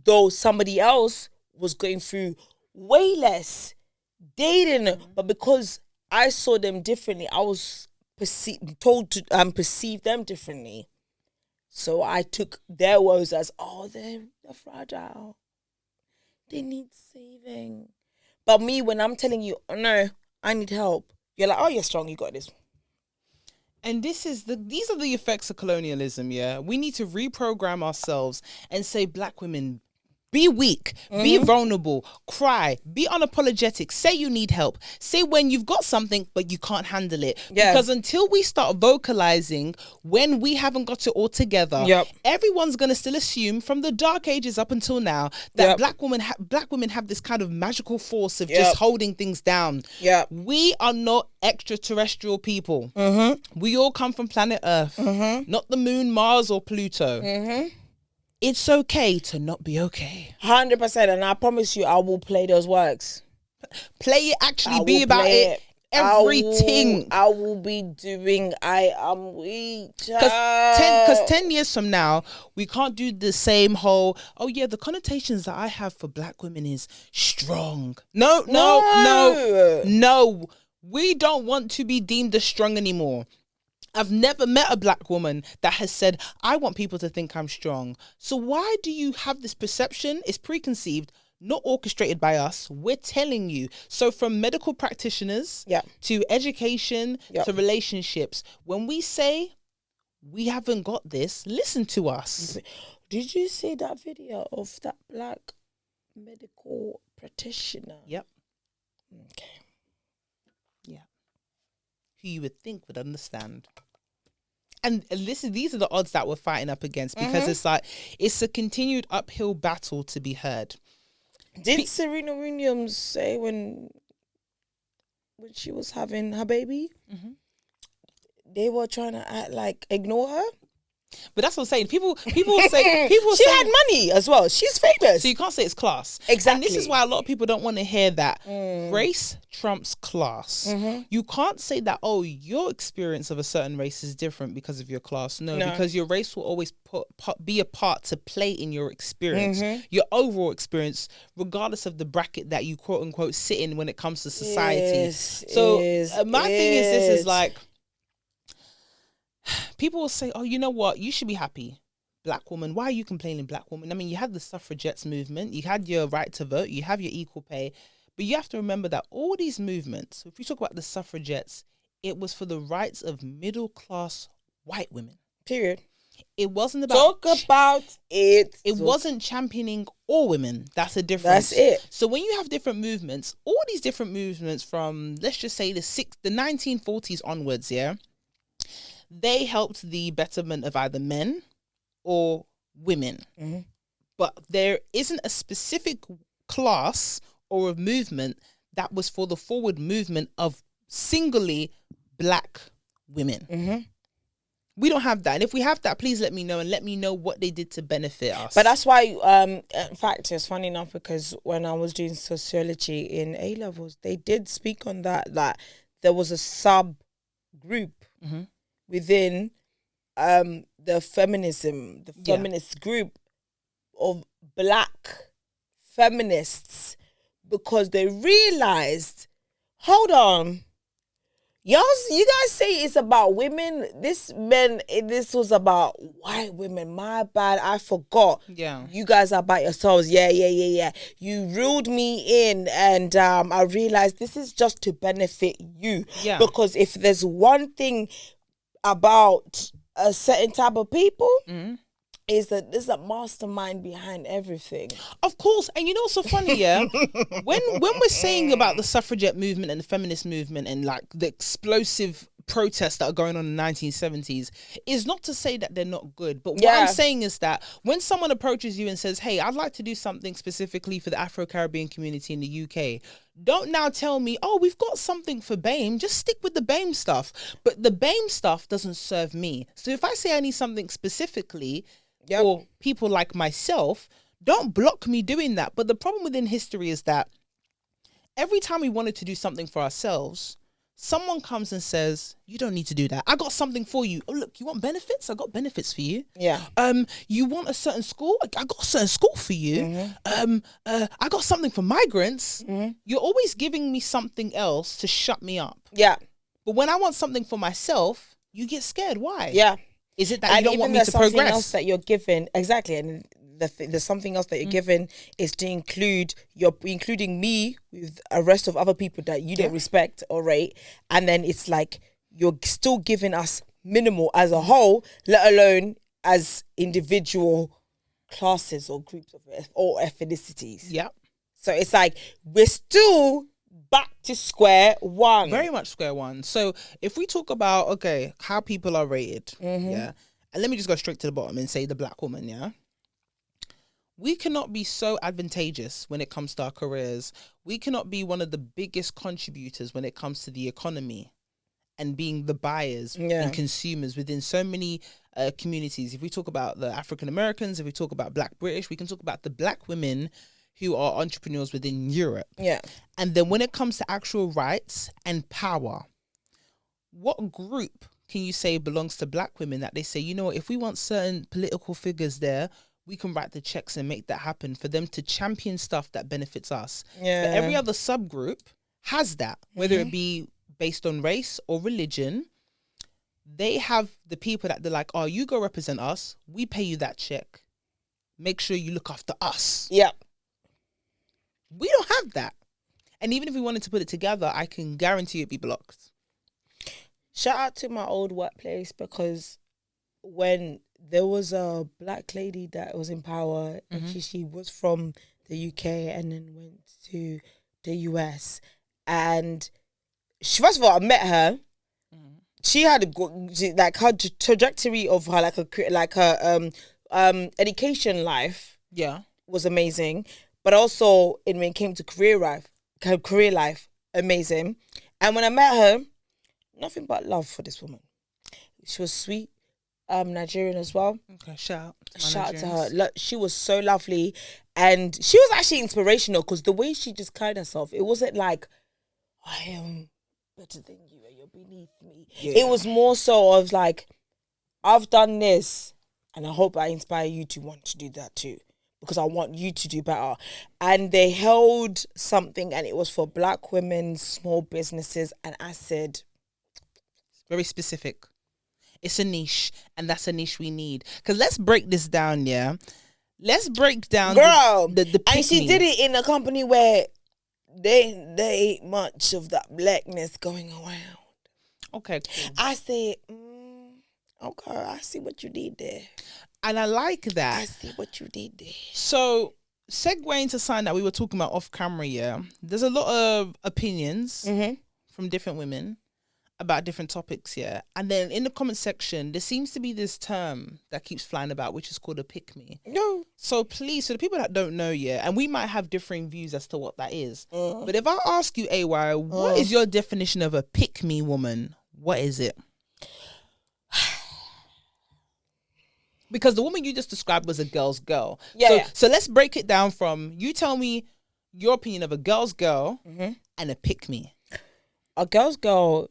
Though somebody else was going through way less dating, but because I saw them differently, I was told to perceive them differently. So I took their woes as, they're fragile. They need saving. But me, when I'm telling you, no, I need help, you're like, you're strong, you got this. And these are the effects of colonialism, yeah? We need to reprogram ourselves and say black women Be weak, be vulnerable, cry, be unapologetic, say you need help, say when you've got something but you can't handle it. Yeah. Because until we start vocalizing when we haven't got it all together, everyone's going to still assume from the dark ages up until now that black women have this kind of magical force of just holding things down. We are not extraterrestrial people. We all come from planet Earth, not the moon, Mars or Pluto. It's okay to not be okay. 100%, and I promise you, I will play those works. Play it, actually be about it. Everything. I will be doing. I am weak. Because 10 years from now, we can't do the same whole, oh yeah, the connotations that I have for black women is strong. No. We don't want to be deemed as strong anymore. I've never met a black woman that has said, I want people to think I'm strong. So why do you have this perception? It's preconceived, not orchestrated by us. We're telling you. So from medical practitioners to education to relationships, when we say we haven't got this, listen to us. Did you see that video of that black medical practitioner? Yep. Okay. Who you would think would understand. And these are the odds that we're fighting up against, because it's like, it's a continued uphill battle to be heard. Did Serena Williams say when she was having her baby, they were trying to ignore her? But that's what I'm saying. People say she had money as well. She's famous. So you can't say it's class. Exactly. And this is why a lot of people don't want to hear that race trumps class. You can't say that, oh, your experience of a certain race is different because of your class. No. Because your race will always be a part to play in your experience, your overall experience, regardless of the bracket that you quote unquote sit in when it comes to society. My thing is this is like, people will say, oh, you know what? You should be happy. Black woman. Why are you complaining, black woman? I mean, you had the suffragettes movement. You had your right to vote. You have your equal pay. But you have to remember that all these movements, if you talk about the suffragettes, it was for the rights of middle-class white women. Period. It wasn't about... Talk about it. It wasn't championing all women. That's a difference. That's it. So when you have different movements, all these different movements from, let's just say the 1940s onwards, they helped the betterment of either men or women. But there isn't a specific class or a movement that was for the forward movement of singly black women. We don't have that. And if we have that, please let me know, and let me know what they did to benefit us. But that's why, in fact, it's funny enough, because when I was doing sociology in A-levels, they did speak on that there was a sub-group within the feminist group of black feminists, because they realized, hold on, you guys say it's about women, this was about white women. My bad, I forgot. You guys are about yourselves. Yeah. You reeled me in, and I realized this is just to benefit you. Because if there's one thing about a certain type of people, is that there's a mastermind behind everything. Of course. And you know what's so funny, when we're saying about the suffragette movement and the feminist movement and like the explosive protests that are going on in the 1970s, is not to say that they're not good. But what I'm saying is that when someone approaches you and says, hey, I'd like to do something specifically for the Afro-Caribbean community in the UK, don't now tell me, oh, we've got something for BAME. Just stick with the BAME stuff. But the BAME stuff doesn't serve me. So if I say I need something specifically for people like myself, don't block me doing that. But the problem within history is that every time we wanted to do something for ourselves, someone comes and says, you don't need to do that. I got something for you. Oh, look, you want benefits? I got benefits for you. You want a certain school? I got a certain school for you. I got something for migrants. You're always giving me something else to shut me up. But when I want something for myself, you get scared. Why? Is it that you don't want me to progress? Something else that you're given, exactly, and there's something else that you're given is to include, you're including me with a rest of other people that you don't respect or rate, and then it's like you're still giving us minimal as a whole, let alone as individual classes or groups of or ethnicities. Yep. So it's like we're still back to square one. Very much square one. So if we talk about, okay, how people are rated, yeah, and let me just go straight to the bottom and say the black woman, yeah. We cannot be so advantageous when it comes to our careers. We cannot be one of the biggest contributors when it comes to the economy and being the buyers and consumers within so many communities. If we talk about the African Americans, if we talk about Black British, we can talk about the black women who are entrepreneurs within Europe. Yeah. And then when it comes to actual rights and power, what group can you say belongs to black women that they say, you know what, if we want certain political figures there, we can write the checks and make that happen for them to champion stuff that benefits us. Yeah. But every other subgroup has that, whether it be based on race or religion. They have the people that they're like, oh, you go represent us. We pay you that check. Make sure you look after us. Yep. We don't have that. And even if we wanted to put it together, I can guarantee it'd be blocked. Shout out to my old workplace, because when there was a black lady that was in power, and she was from the UK and then went to the US, and she, first of all, I met her. She had like her trajectory of her her education life was amazing, but also when it came to career life, amazing. And when I met her, nothing but love for this woman. She was sweet, Nigerian as well. Okay, shout out to her. She was so lovely, and she was actually inspirational, because the way she just carried herself, it wasn't like, I am better than you and you're beneath me. Yeah. It was more so of like, I've done this and I hope I inspire you to want to do that too, because I want you to do better. And they held something, and it was for black women, small businesses, and I said, very specific. It's a niche, and that's a niche we need. Because let's break this down, yeah? Let's break down the and she did it in a company where there ain't much of that blackness going around. Okay, cool. I said, okay, I see what you did there. And I like that. I see what you did there. So, segueing to something that we were talking about off camera, yeah, there's a lot of opinions from different women about different topics, yeah. And then in the comment section, there seems to be this term that keeps flying about, which is called a pick-me. No. So please, so the people that don't know, yeah, and we might have differing views as to what that is. But if I ask you, AY, what is your definition of a pick-me woman? What is it? Because the woman you just described was a girl's girl. Yeah. So let's break it down from, you tell me your opinion of a girl's girl and a pick-me. A girl's girl,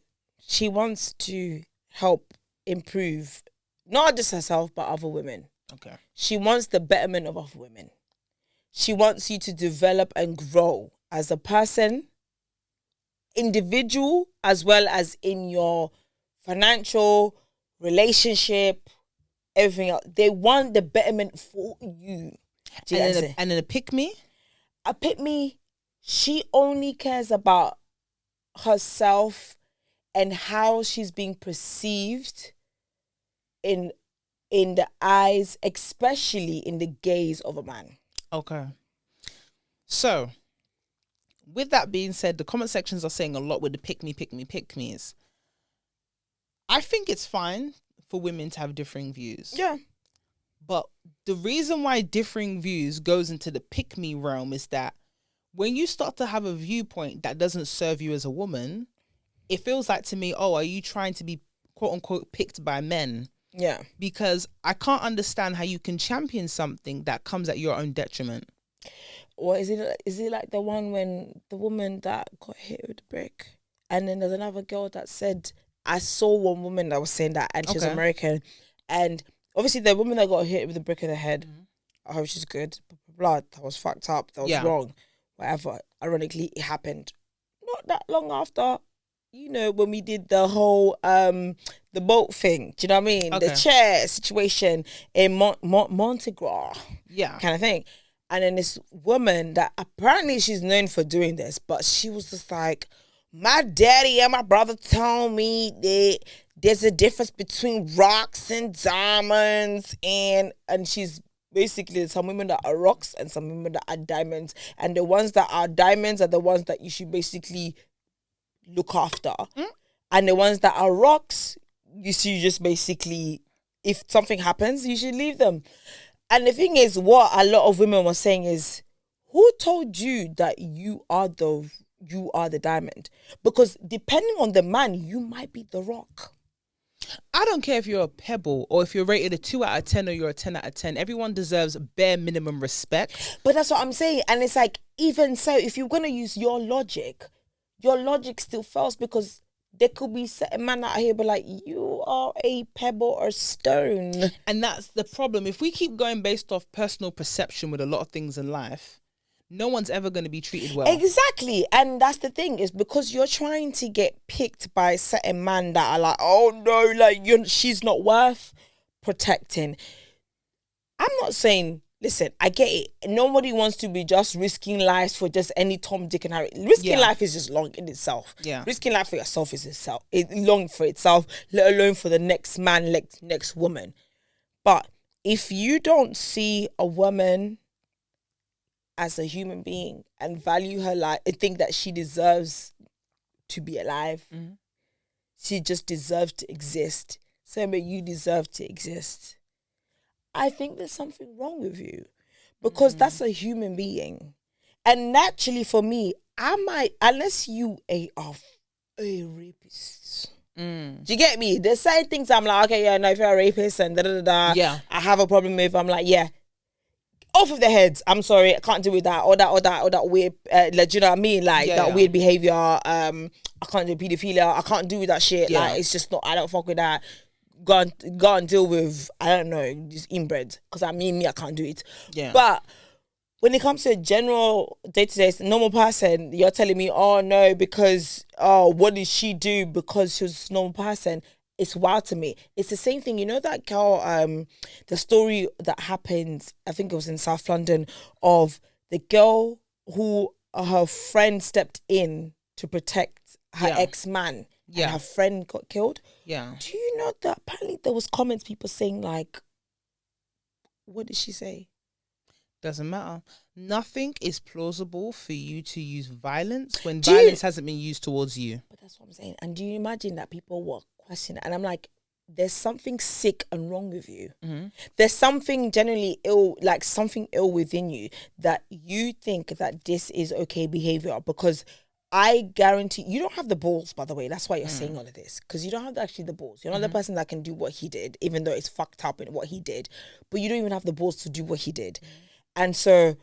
she wants to help improve not just herself, but other women. Okay. She wants the betterment of other women. She wants you to develop and grow as a person, individual, as well as in your financial, relationship, everything else. They want the betterment for you. And then a pick-me? A pick-me, she only cares about herself and how she's being perceived in the eyes, especially in the gaze of a man. Okay. So, with that being said, the comment sections are saying a lot with the pick-me's. I think it's fine for women to have differing views. Yeah. But the reason why differing views goes into the pick-me realm is that when you start to have a viewpoint that doesn't serve you as a woman, it feels like to me, oh, are you trying to be quote unquote picked by men? Yeah. Because I can't understand how you can champion something that comes at your own detriment. Or is it like the one when the woman that got hit with the brick, and then there's another girl that said, I saw one woman that was saying that, and she's American, and obviously the woman that got hit with the brick in the head, I hope she's good, blood, that was fucked up, that was wrong, whatever. Ironically, it happened not that long after, you know, when we did the whole the boat thing, do you know what I mean? Okay. The chair situation in Montegras, kind of thing. And then this woman that apparently she's known for doing this, but she was just like, my daddy and my brother told me that there's a difference between rocks and diamonds, and she's basically there's some women that are rocks and some women that are diamonds, and the ones that are diamonds are the ones that you should basically look after, and the ones that are rocks, you should just basically, if something happens, you should leave them. And the thing is, what a lot of women were saying is, who told you that you are the diamond? Because depending on the man, you might be the rock. I don't care if you're a pebble or if you're rated a 2 out of 10 or you're a 10 out of 10. Everyone deserves bare minimum respect. But that's what I'm saying. And it's like, even so, if you're going to use your logic still fails, because there could be certain men out here, but like, you are a pebble or stone. And that's the problem. If we keep going based off personal perception with a lot of things in life, no one's ever going to be treated well. Exactly. And that's the thing, is because you're trying to get picked by certain men that are like, oh no, like she's not worth protecting. I'm not saying, listen, I get it. Nobody wants to be just risking lives for just any Tom, Dick and Harry. Risking life is just long in itself. Yeah. Risking life for yourself is long for itself, let alone for the next man, next woman. But if you don't see a woman as a human being and value her life, I think that she deserves to be alive. Mm-hmm. She just deserves to exist. Same way you deserve to exist. I think there's something wrong with you, because that's a human being. And naturally for me, I might, unless you are a rapist. Do you get me? There's certain things I'm like, okay, yeah, no, if you're a rapist and yeah, I have a problem with, I'm like, yeah, off of the heads. I'm sorry, I can't do with that, or that weird, like, you know what I mean? Like weird behavior. I can't do pedophilia. I can't do with that shit. Yeah. Like, it's just not. I don't fuck with that. Go and deal with, I don't know, just inbred. Because I can't do it. Yeah. But when it comes to a general day-to-day normal person, you're telling me, oh no, because what did she do because she was a normal person? It's wild to me. It's the same thing. You know that girl, the story that happened, I think it was in South London, of the girl who her friend stepped in to protect her ex-man. Yeah. And her friend got killed. Yeah. Do you know that apparently there was comments, people saying like, what did she say? Doesn't matter. Nothing is plausible for you to use violence when violence hasn't been used towards you. But that's what I'm saying. And do you imagine that people were questioning? And I'm like, there's something sick and wrong with you. Mm-hmm. There's something generally ill, like something ill within you, that you think that this is okay behavior. Because I guarantee you don't have the balls, by the way. That's why you're saying all of this. Because you don't have actually the balls. You're not the person that can do what he did, even though it's fucked up in what he did. But you don't even have the balls to do what he did. And so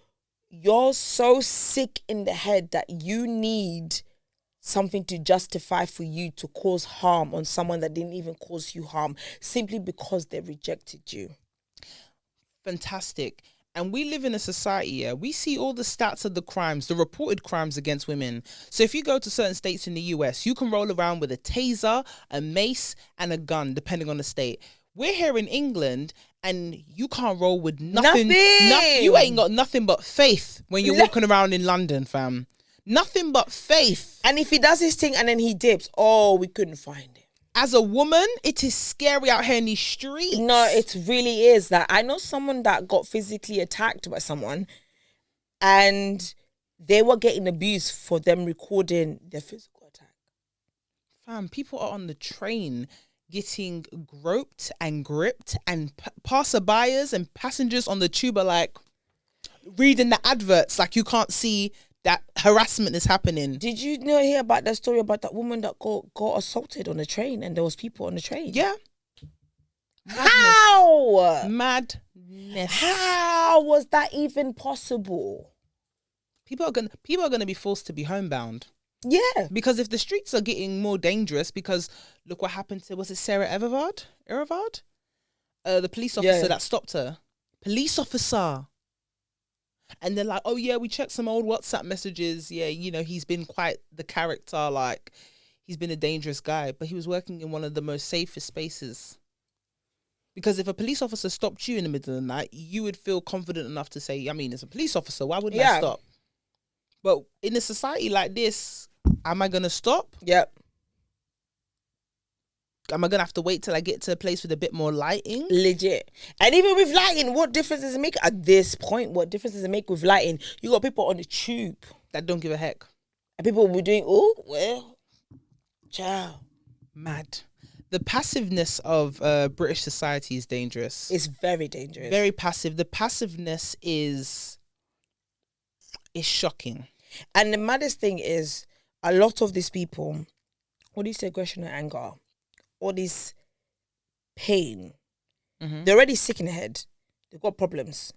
you're so sick in the head that you need something to justify for you to cause harm on someone that didn't even cause you harm, simply because they rejected you. Fantastic. And we live in a society, we see all the stats of the crimes, the reported crimes against women. So if you go to certain states in the US, you can roll around with a taser, a mace, and a gun, depending on the state. We're here in England, and you can't roll with nothing. You ain't got nothing but faith when you're walking around in London, fam. Nothing but faith. And if he does his thing and then he dips, we couldn't find him. As a woman, it is scary out here in these streets. No, it really is. That I know someone that got physically attacked by someone, and they were getting abused for them recording their physical attack. Fam, people are on the train getting groped and gripped, and passerbyers and passengers on the tube are like reading the adverts like you can't see that harassment is happening. Did you hear about that story about that woman that got assaulted on the train, and there was people on the train? Yeah. Madness. How? Madness. How was that even possible? People are gonna be forced to be homebound. Yeah. Because if the streets are getting more dangerous, because look what happened to, was it Sarah Everard? The police officer that stopped her. Police officer. And they're like, oh yeah, we checked some old WhatsApp messages. Yeah, he's been quite the character, like he's been a dangerous guy, but he was working in one of the most safest spaces. Because if a police officer stopped you in the middle of the night, you would feel confident enough to say, it's a police officer, why wouldn't I stop? But in a society like this, am I going to stop? Yep. am I gonna have to wait till I get to a place with a bit more lighting? Legit. And even with lighting, what difference does it make at this point? What difference does it make with lighting? You got people on the tube That don't give a heck. and people will be doing, oh, well, ciao. Mad. The passiveness of British society is dangerous. It's very dangerous. Very passive. The passiveness is shocking. And the maddest thing is, a lot of these people, all this aggression and anger, all this pain, they're already sick in the head. They've got problems.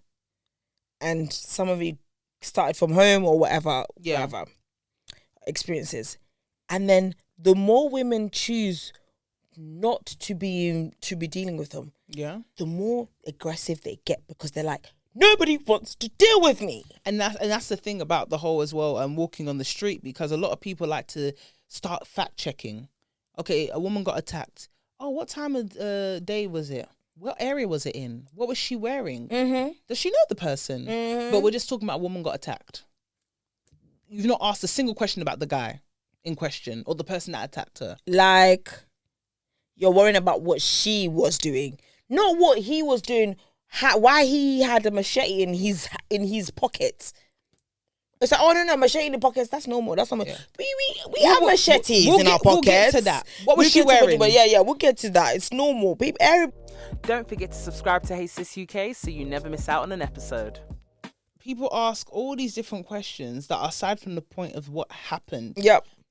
And some of it started from home or whatever experiences. And then the more women choose not to be dealing with them, the more aggressive they get, because they're like, nobody wants to deal with me. And that's the thing about the whole as well, walking on the street, because a lot of people like to start fact checking. Okay, a woman got attacked. Oh, what time of day was it? What area was it in? What was she wearing? Does she know the person? But we're just talking about a woman got attacked. You've not asked a single question about the guy in question or the person that attacked her. Like, you're worrying about what she was doing, not what he was doing. Why he had a machete in his pockets. It's like, oh no, machete in the pockets, that's normal. That's normal. Yeah. We have machetes in our pockets. We'll get to that. What was she wearing? We'll get to that. It's normal. Don't forget to subscribe to Hey Sis UK so you never miss out on an episode. People ask all these different questions that are aside from the point of what happened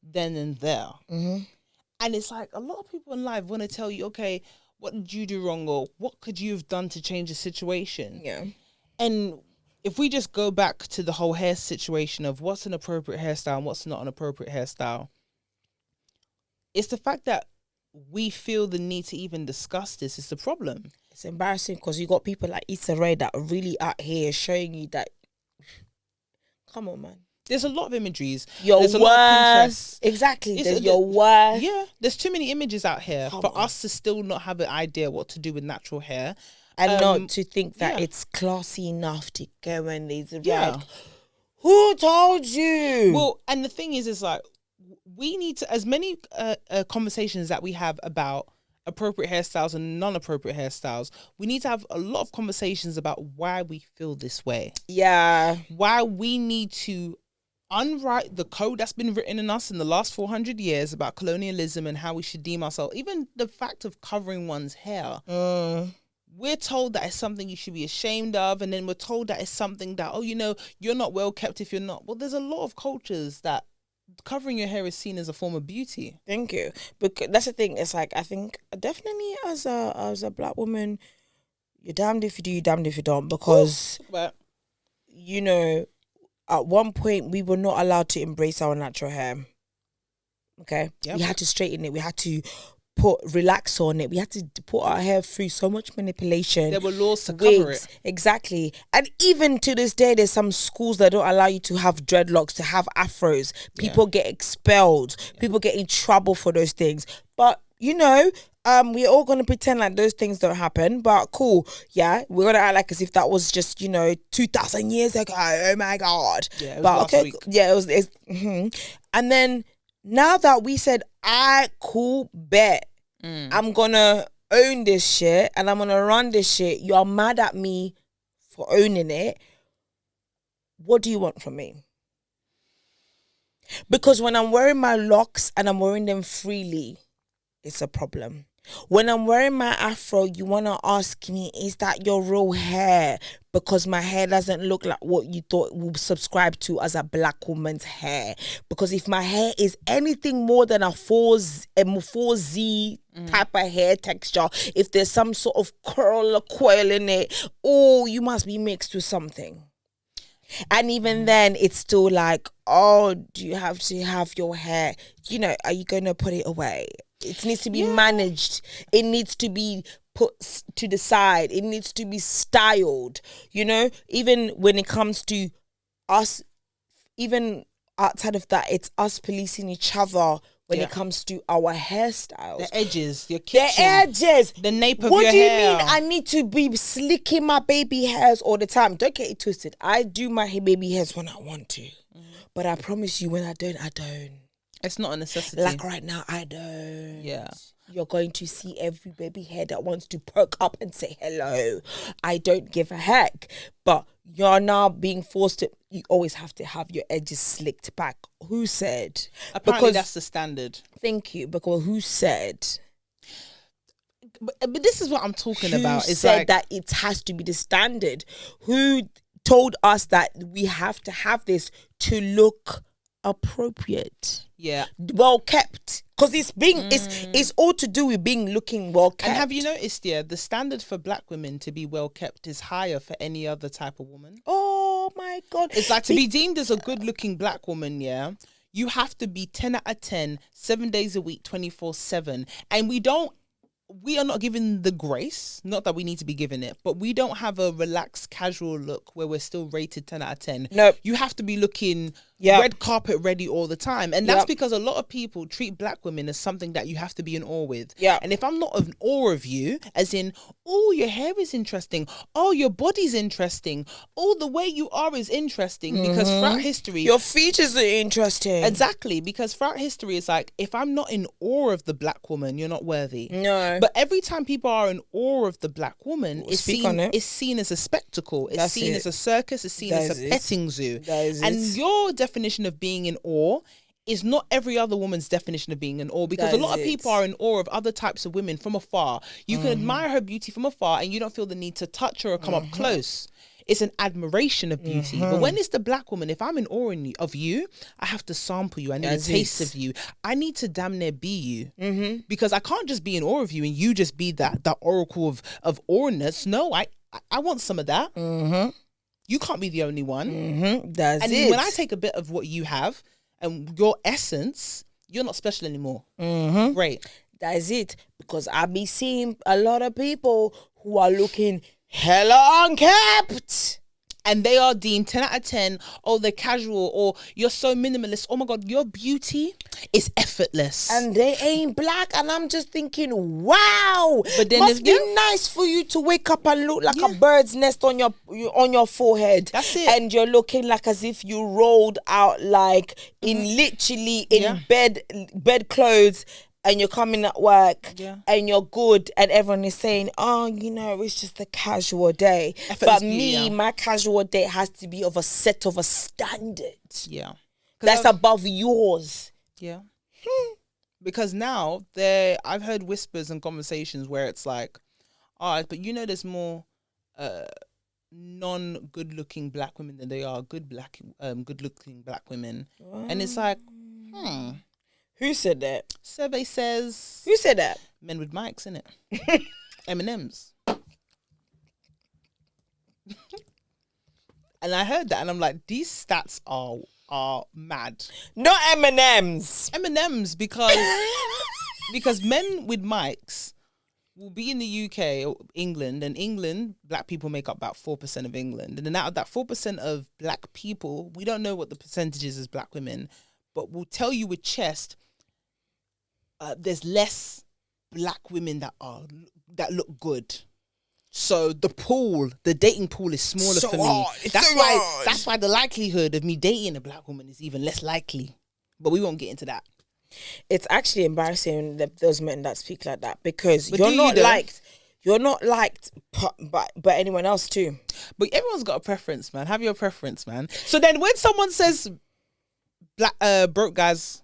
then and there. And it's like, a lot of people in life want to tell you, okay, what did you do wrong, or what could you have done to change the situation? Yeah. And if we just go back to the whole hair situation of what's an appropriate hairstyle and what's not an appropriate hairstyle, it's the fact that we feel the need to even discuss this is the problem. It's embarrassing because you got people like Yezzir that are really out here showing you that, come on, man. There's a lot of imageries. There's a lot of Pinterest. Exactly. There's your worst. Yeah. There's too many images out here for us to still not have an idea what to do with natural hair. And not to think that it's classy enough to go and these like, who told you? Well, and the thing is like, we need to, as many conversations that we have about appropriate hairstyles and non-appropriate hairstyles, we need to have a lot of conversations about why we feel this way. Yeah. Why we need to unwrite the code that's been written in us in the last 400 years about colonialism and how we should deem ourselves. Even the fact of covering one's hair. We're told that it's something you should be ashamed of, and then we're told that it's something that, oh, you know, you're not well kept if you're not. Well, there's a lot of cultures that covering your hair is seen as a form of beauty. Thank you. Because that's the thing. It's like, I think definitely as a black woman, you're damned if you do, you're damned if you don't. Because, you know, at one point we were not allowed to embrace our natural hair. Okay? Yep. We had to straighten it. We had to relax on it. We had to put our hair through so much manipulation. There were laws to cover it. Exactly. And even to this day, there's some schools that don't allow you to have dreadlocks, to have afros. People get expelled. People get in trouble for those things. But, you know, we're all going to pretend like those things don't happen. But cool. Yeah. We're going to act like as if that was just, you know, 2,000 years ago. Oh my God. Yeah, it was last week. Yeah, it was. And then, now that we said, cool, bet, I'm gonna own this shit and I'm gonna run this shit, you're mad at me for owning it. What do you want from me? Because when I'm wearing my locks and I'm wearing them freely, it's a problem. When I'm wearing my afro, you want to ask me, is that your real hair? Because my hair doesn't look like what you thought we subscribe to as a black woman's hair. Because if my hair is anything more than a 4Z type of hair texture, if there's some sort of curl or coil in it, you must be mixed with something. And even then, it's still like, do you have to have your hair? You know, are you going to put it away? It needs to be managed. It needs to be put to the side. It needs to be styled. You know, even when it comes to us, even outside of that, it's us policing each other when it comes to our hairstyles. The edges, your kitchen. The edges. The nape of your hair. What do you mean I need to be slicking my baby hairs all the time? Don't get it twisted. I do my baby hairs when I want to. But I promise you, when I don't, I don't. It's not a necessity. Like right now, I don't. Yeah. you're going to see every baby hair that wants to perk up and say hello. I don't give a heck. But you're now being forced to, you always have to have your edges slicked back. Who said? Apparently that's the standard. Thank you. Because who said? But this is what I'm talking about. Who It's said like, that it has to be the standard? Who told us that we have to have this to look appropriate? yeah. Well kept. Because it's all to do with looking well kept. And have you noticed, the standard for black women to be well kept is higher for any other type of woman. Oh my God. It's like to be deemed as a good looking black woman, you have to be 10 out of 10, 7 days a week, 24/7. And we are not given the grace, not that we need to be given it, but we don't have a relaxed, casual look where we're still rated 10 out of 10. Nope. You have to be looking red carpet ready all the time. And that's because a lot of people treat black women as something that you have to be in awe with. Yeah. And if I'm not in awe of you, as in, oh, your hair is interesting, oh, your body's interesting, oh, the way you are is interesting, because throughout history... Your features are interesting. Exactly, because throughout history, it's like, if I'm not in awe of the black woman, you're not worthy. No. But every time people are in awe of the black woman, We'll it's seen as a spectacle. It's seen as a circus. It's seen as a petting zoo. And your definition of being in awe is not every other woman's definition of being in awe, because a lot of people are in awe of other types of women from afar. You can admire her beauty from afar and you don't feel the need to touch her or come up close. It's an admiration of beauty. But when it's the black woman, if I'm in awe of you, I have to sample you. I need a taste of you. I need to damn near be you. Because I can't just be in awe of you and you just be that oracle of awness. No, I want some of that. You can't be the only one. And when I take a bit of what you have and your essence, you're not special anymore. Great. That's it. Because I be seeing a lot of people who are looking hella unkept. And they are deemed 10 out of 10. Oh, they're casual. Or you're so minimalist. Oh my God, your beauty is effortless. And they ain't black. And I'm just thinking, wow. But then must be nice for you to wake up and look like a bird's nest on your forehead. That's it. And you're looking like as if you rolled out like literally in bed clothes. And you're coming at work and you're good and everyone is saying, oh, it's just a casual day. But my casual day has to be of a set of a standard. Yeah. That's above yours. Yeah. Because now I've heard whispers and conversations where it's like, all right, but there's more non-good looking black women than they are good looking black women. And it's like, Who said that? Survey says... Who said that? Men with mics, innit? M&M's. And I heard that and I'm like, these stats are mad. Not M&M's. M&M's because men with mics will be in the UK or England, and England, black people make up about 4% of England. And then out of that 4% of black people, we don't know what the percentage is as black women, but we'll tell you with chest, there's less black women that look good. So the dating pool is smaller for me. That's why the likelihood of me dating a black woman is even less likely. But we won't get into that. It's actually embarrassing those men that speak like that, because you're not liked by anyone else too. But everyone's got a preference, man. Have your preference, man. So then when someone says broke guys,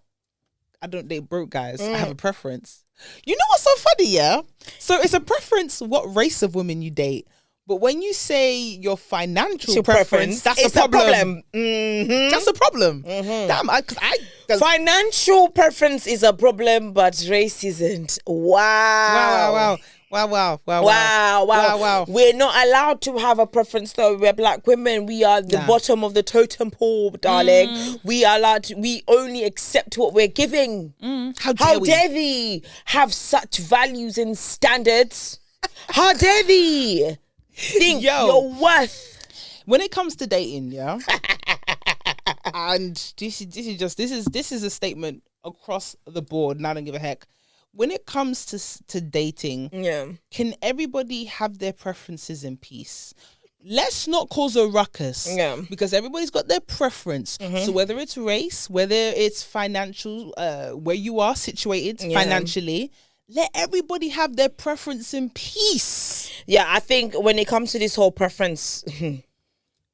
I don't date broke guys, I have a preference. You know what's so funny, yeah? So it's a preference what race of women you date. But when you say your financial preference, that's a problem. That's a problem. Damn, financial preference is a problem, but race isn't. Wow. We're not allowed to have a preference though. We're black women. We are the bottom of the totem pole, darling. We only accept what we're giving. How dare we have such values and standards? How dare we think your worth? When it comes to dating, yeah. And this is a statement across the board, and I don't give a heck. When it comes to dating, can everybody have their preferences in peace? Let's not cause a ruckus, because everybody's got their preference. So whether it's race, whether it's financial, where you are situated financially, let everybody have their preference in peace. Yeah, I think when it comes to this whole preference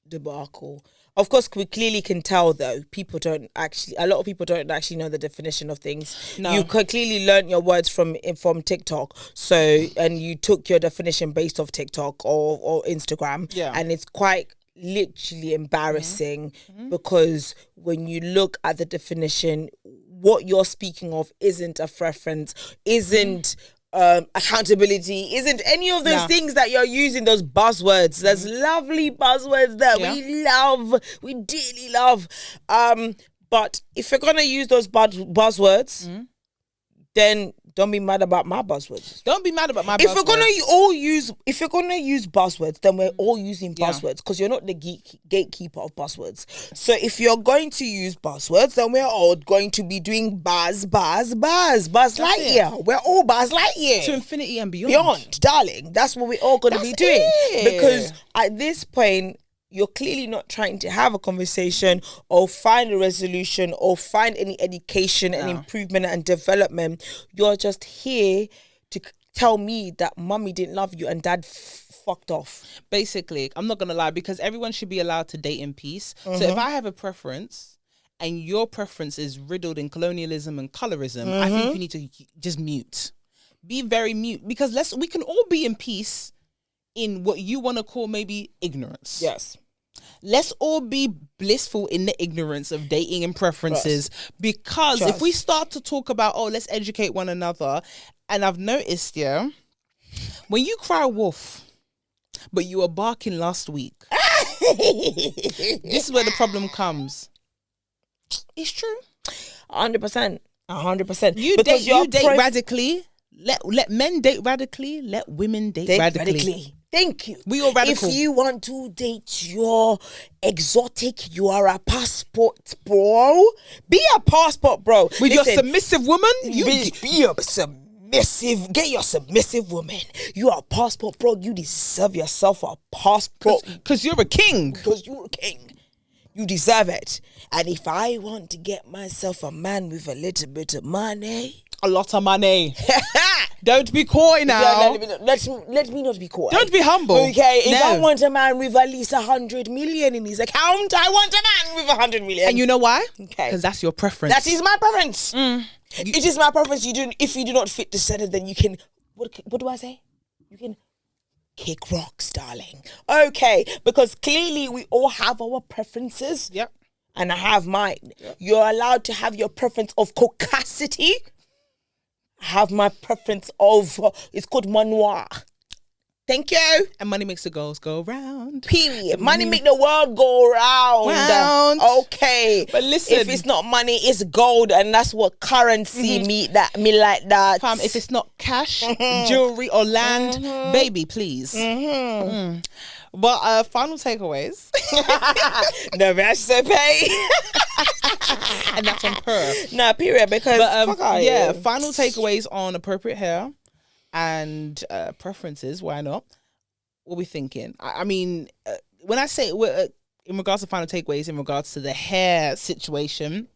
debacle, of course, we clearly can tell though, a lot of people don't actually know the definition of things. No. You could clearly learn your words from TikTok. So, and you took your definition based off TikTok or Instagram. Yeah. And it's quite literally embarrassing because when you look at the definition, what you're speaking of isn't a preference, isn't accountability, isn't any of those things that you're using, those buzzwords. There's lovely buzzwords that we dearly love. But if you're gonna use those buzzwords, then don't be mad about my buzzwords. Don't be mad about my If buzzwords. you're gonna use buzzwords, then we're all using buzzwords because you're not the gatekeeper of buzzwords. So if you're going to use buzzwords, then we're all going to be doing Buzz Lightyear. We're all Buzz Lightyear to infinity and beyond. Beyond, darling. That's what we're all gonna be doing. Because at this point, you're clearly not trying to have a conversation or find a resolution or find any education and improvement and development. You're just here to tell me that mummy didn't love you and dad fucked off. Basically, I'm not going to lie, because everyone should be allowed to date in peace. So if I have a preference and your preference is riddled in colonialism and colorism, I think you need to just mute. Be very mute, because we can all be in peace in what you want to call maybe ignorance. Yes. Let's all be blissful in the ignorance of dating and preferences, because if we start to talk about, let's educate one another, and I've noticed, when you cry wolf, but you were barking last week, this is where the problem comes. It's true. 100%. 100%. You date radically. Let men date radically. Let women date radically. Thank you. We all radical. If you want to date your exotic, you are a passport bro. Be a passport bro. With your submissive woman, you be a submissive. Get your submissive woman. You are a passport bro. You deserve yourself a passport. Because you're a king. Because you're a king. You deserve it. And if I want to get myself a man with a little bit of money, a lot of money. Don't be coy now. Let me not be coy. Don't be humble. Okay, if I want a man with at least 100 million in his account, I want a man with 100 million. And you know why? Okay, because that's your preference. That is my preference. It is my preference. If you do not fit the standard, then you can. What do I say? You can kick rocks, darling. Okay, because clearly we all have our preferences. Yep. And I have mine. Yep. You're allowed to have your preference of caucasity. I have my preference of, it's called manoir. Thank you. And money makes the girls go round. Period. Money make the world go round. Okay. But listen. If it's not money, it's gold. And that's what currency me like that. Fam, if it's not cash, jewelry or land, baby, please. But final takeaways. The recipe. And that's on per. No, period. Because final takeaways on appropriate hair and preferences. Why not? What we thinking? I mean, when I say in regards to final takeaways, in regards to the hair situation,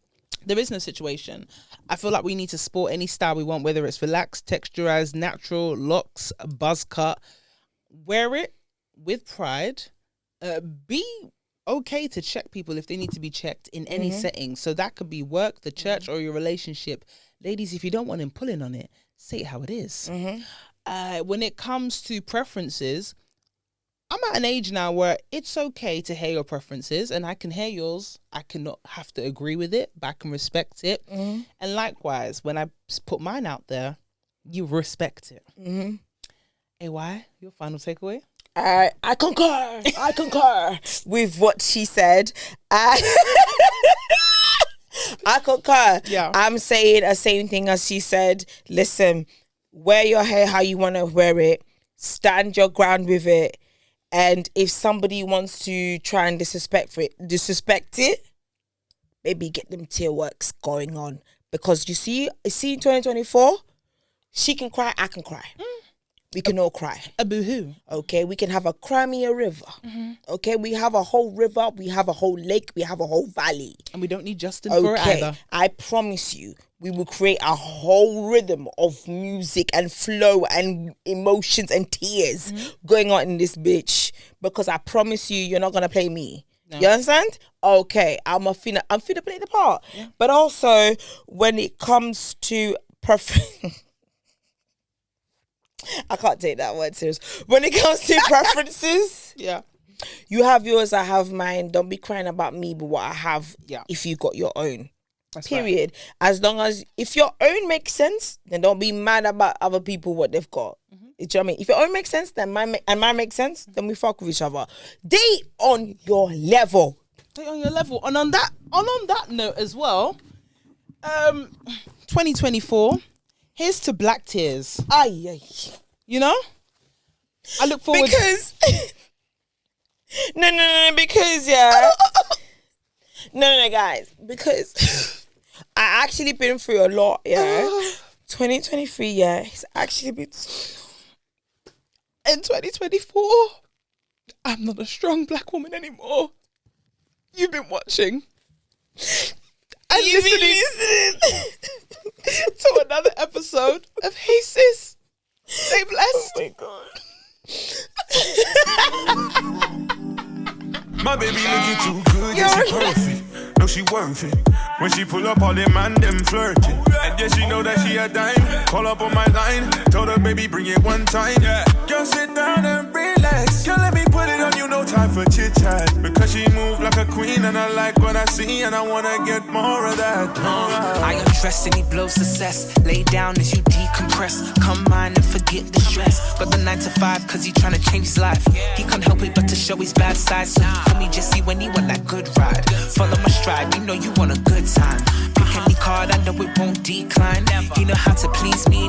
there is no situation. I feel like we need to sport any style we want, whether it's relaxed, texturized, natural, locks, buzz cut. Wear it with pride. Be okay to check people if they need to be checked in any setting. So that could be work, the church, or your relationship. Ladies, if you don't want him pulling on it, say it how it is. When it comes to preferences, I'm at an age now where it's okay to hear your preferences, and I can hear yours. I cannot have to agree with it, but I can respect it. And likewise, when I put mine out there, you respect it. AY, your final takeaway? I concur. I concur with what she said. I concur. Yeah. I'm saying the same thing as she said. Listen, wear your hair how you want to wear it. Stand your ground with it. And if somebody wants to try and disrespect it, maybe get them tear works going on. Because you see in 2024, she can cry, I can cry. we can all cry. A boo-hoo. Okay, we can have a Crimea river. Okay, we have a whole river, we have a whole lake, we have a whole valley. And we don't need Justin for it either. I promise you, we will create a whole rhythm of music and flow and emotions and tears going on in this bitch. Because I promise you, you're not gonna play me. No. You understand? Okay, I'm finna play the part. Yeah. But also, when it comes to I can't take that word serious. When it comes to preferences, yeah, you have yours, I have mine. Don't be crying about me, but what I have. Yeah. If you got your own, that's period. Right. As long as if your own makes sense, then don't be mad about other people what they've got. Do you know what I mean? If your own makes sense, then mine makes sense. Then we fuck with each other. Date on your level. Date on your level. And on that note as well, 2024. Here's to Black Tears. Aye. You know? I look forward because No, because No, guys. Because I actually been through a lot, 2023, it's actually been in 2024. I'm not a strong Black woman anymore. You've been watching. And you've been listening to another episode of Hey Sis. Stay blessed. Oh my God. My baby looking too good, yeah, she perfect. No, she worth it. When she pull up, all them man, them flirting. And yeah, she know that she a dime. Call up on my line. Told her, baby, bring it one time. Yeah. Just sit down and relax. Girl, let me put it on you, no time for chit-chat. Because she move like a queen and I like what I see. And I want to get more of that. I undress and he blows success. Lay down as you decompress. Come mine and forget the stress. Got the 9 to 5 cause he tryna change his life. He can't help it but to show his bad side. So he call me Yezzi when he want that good ride. Follow my stride, you know you want a good time. Pick any card, I know it won't decline. He know how to please me,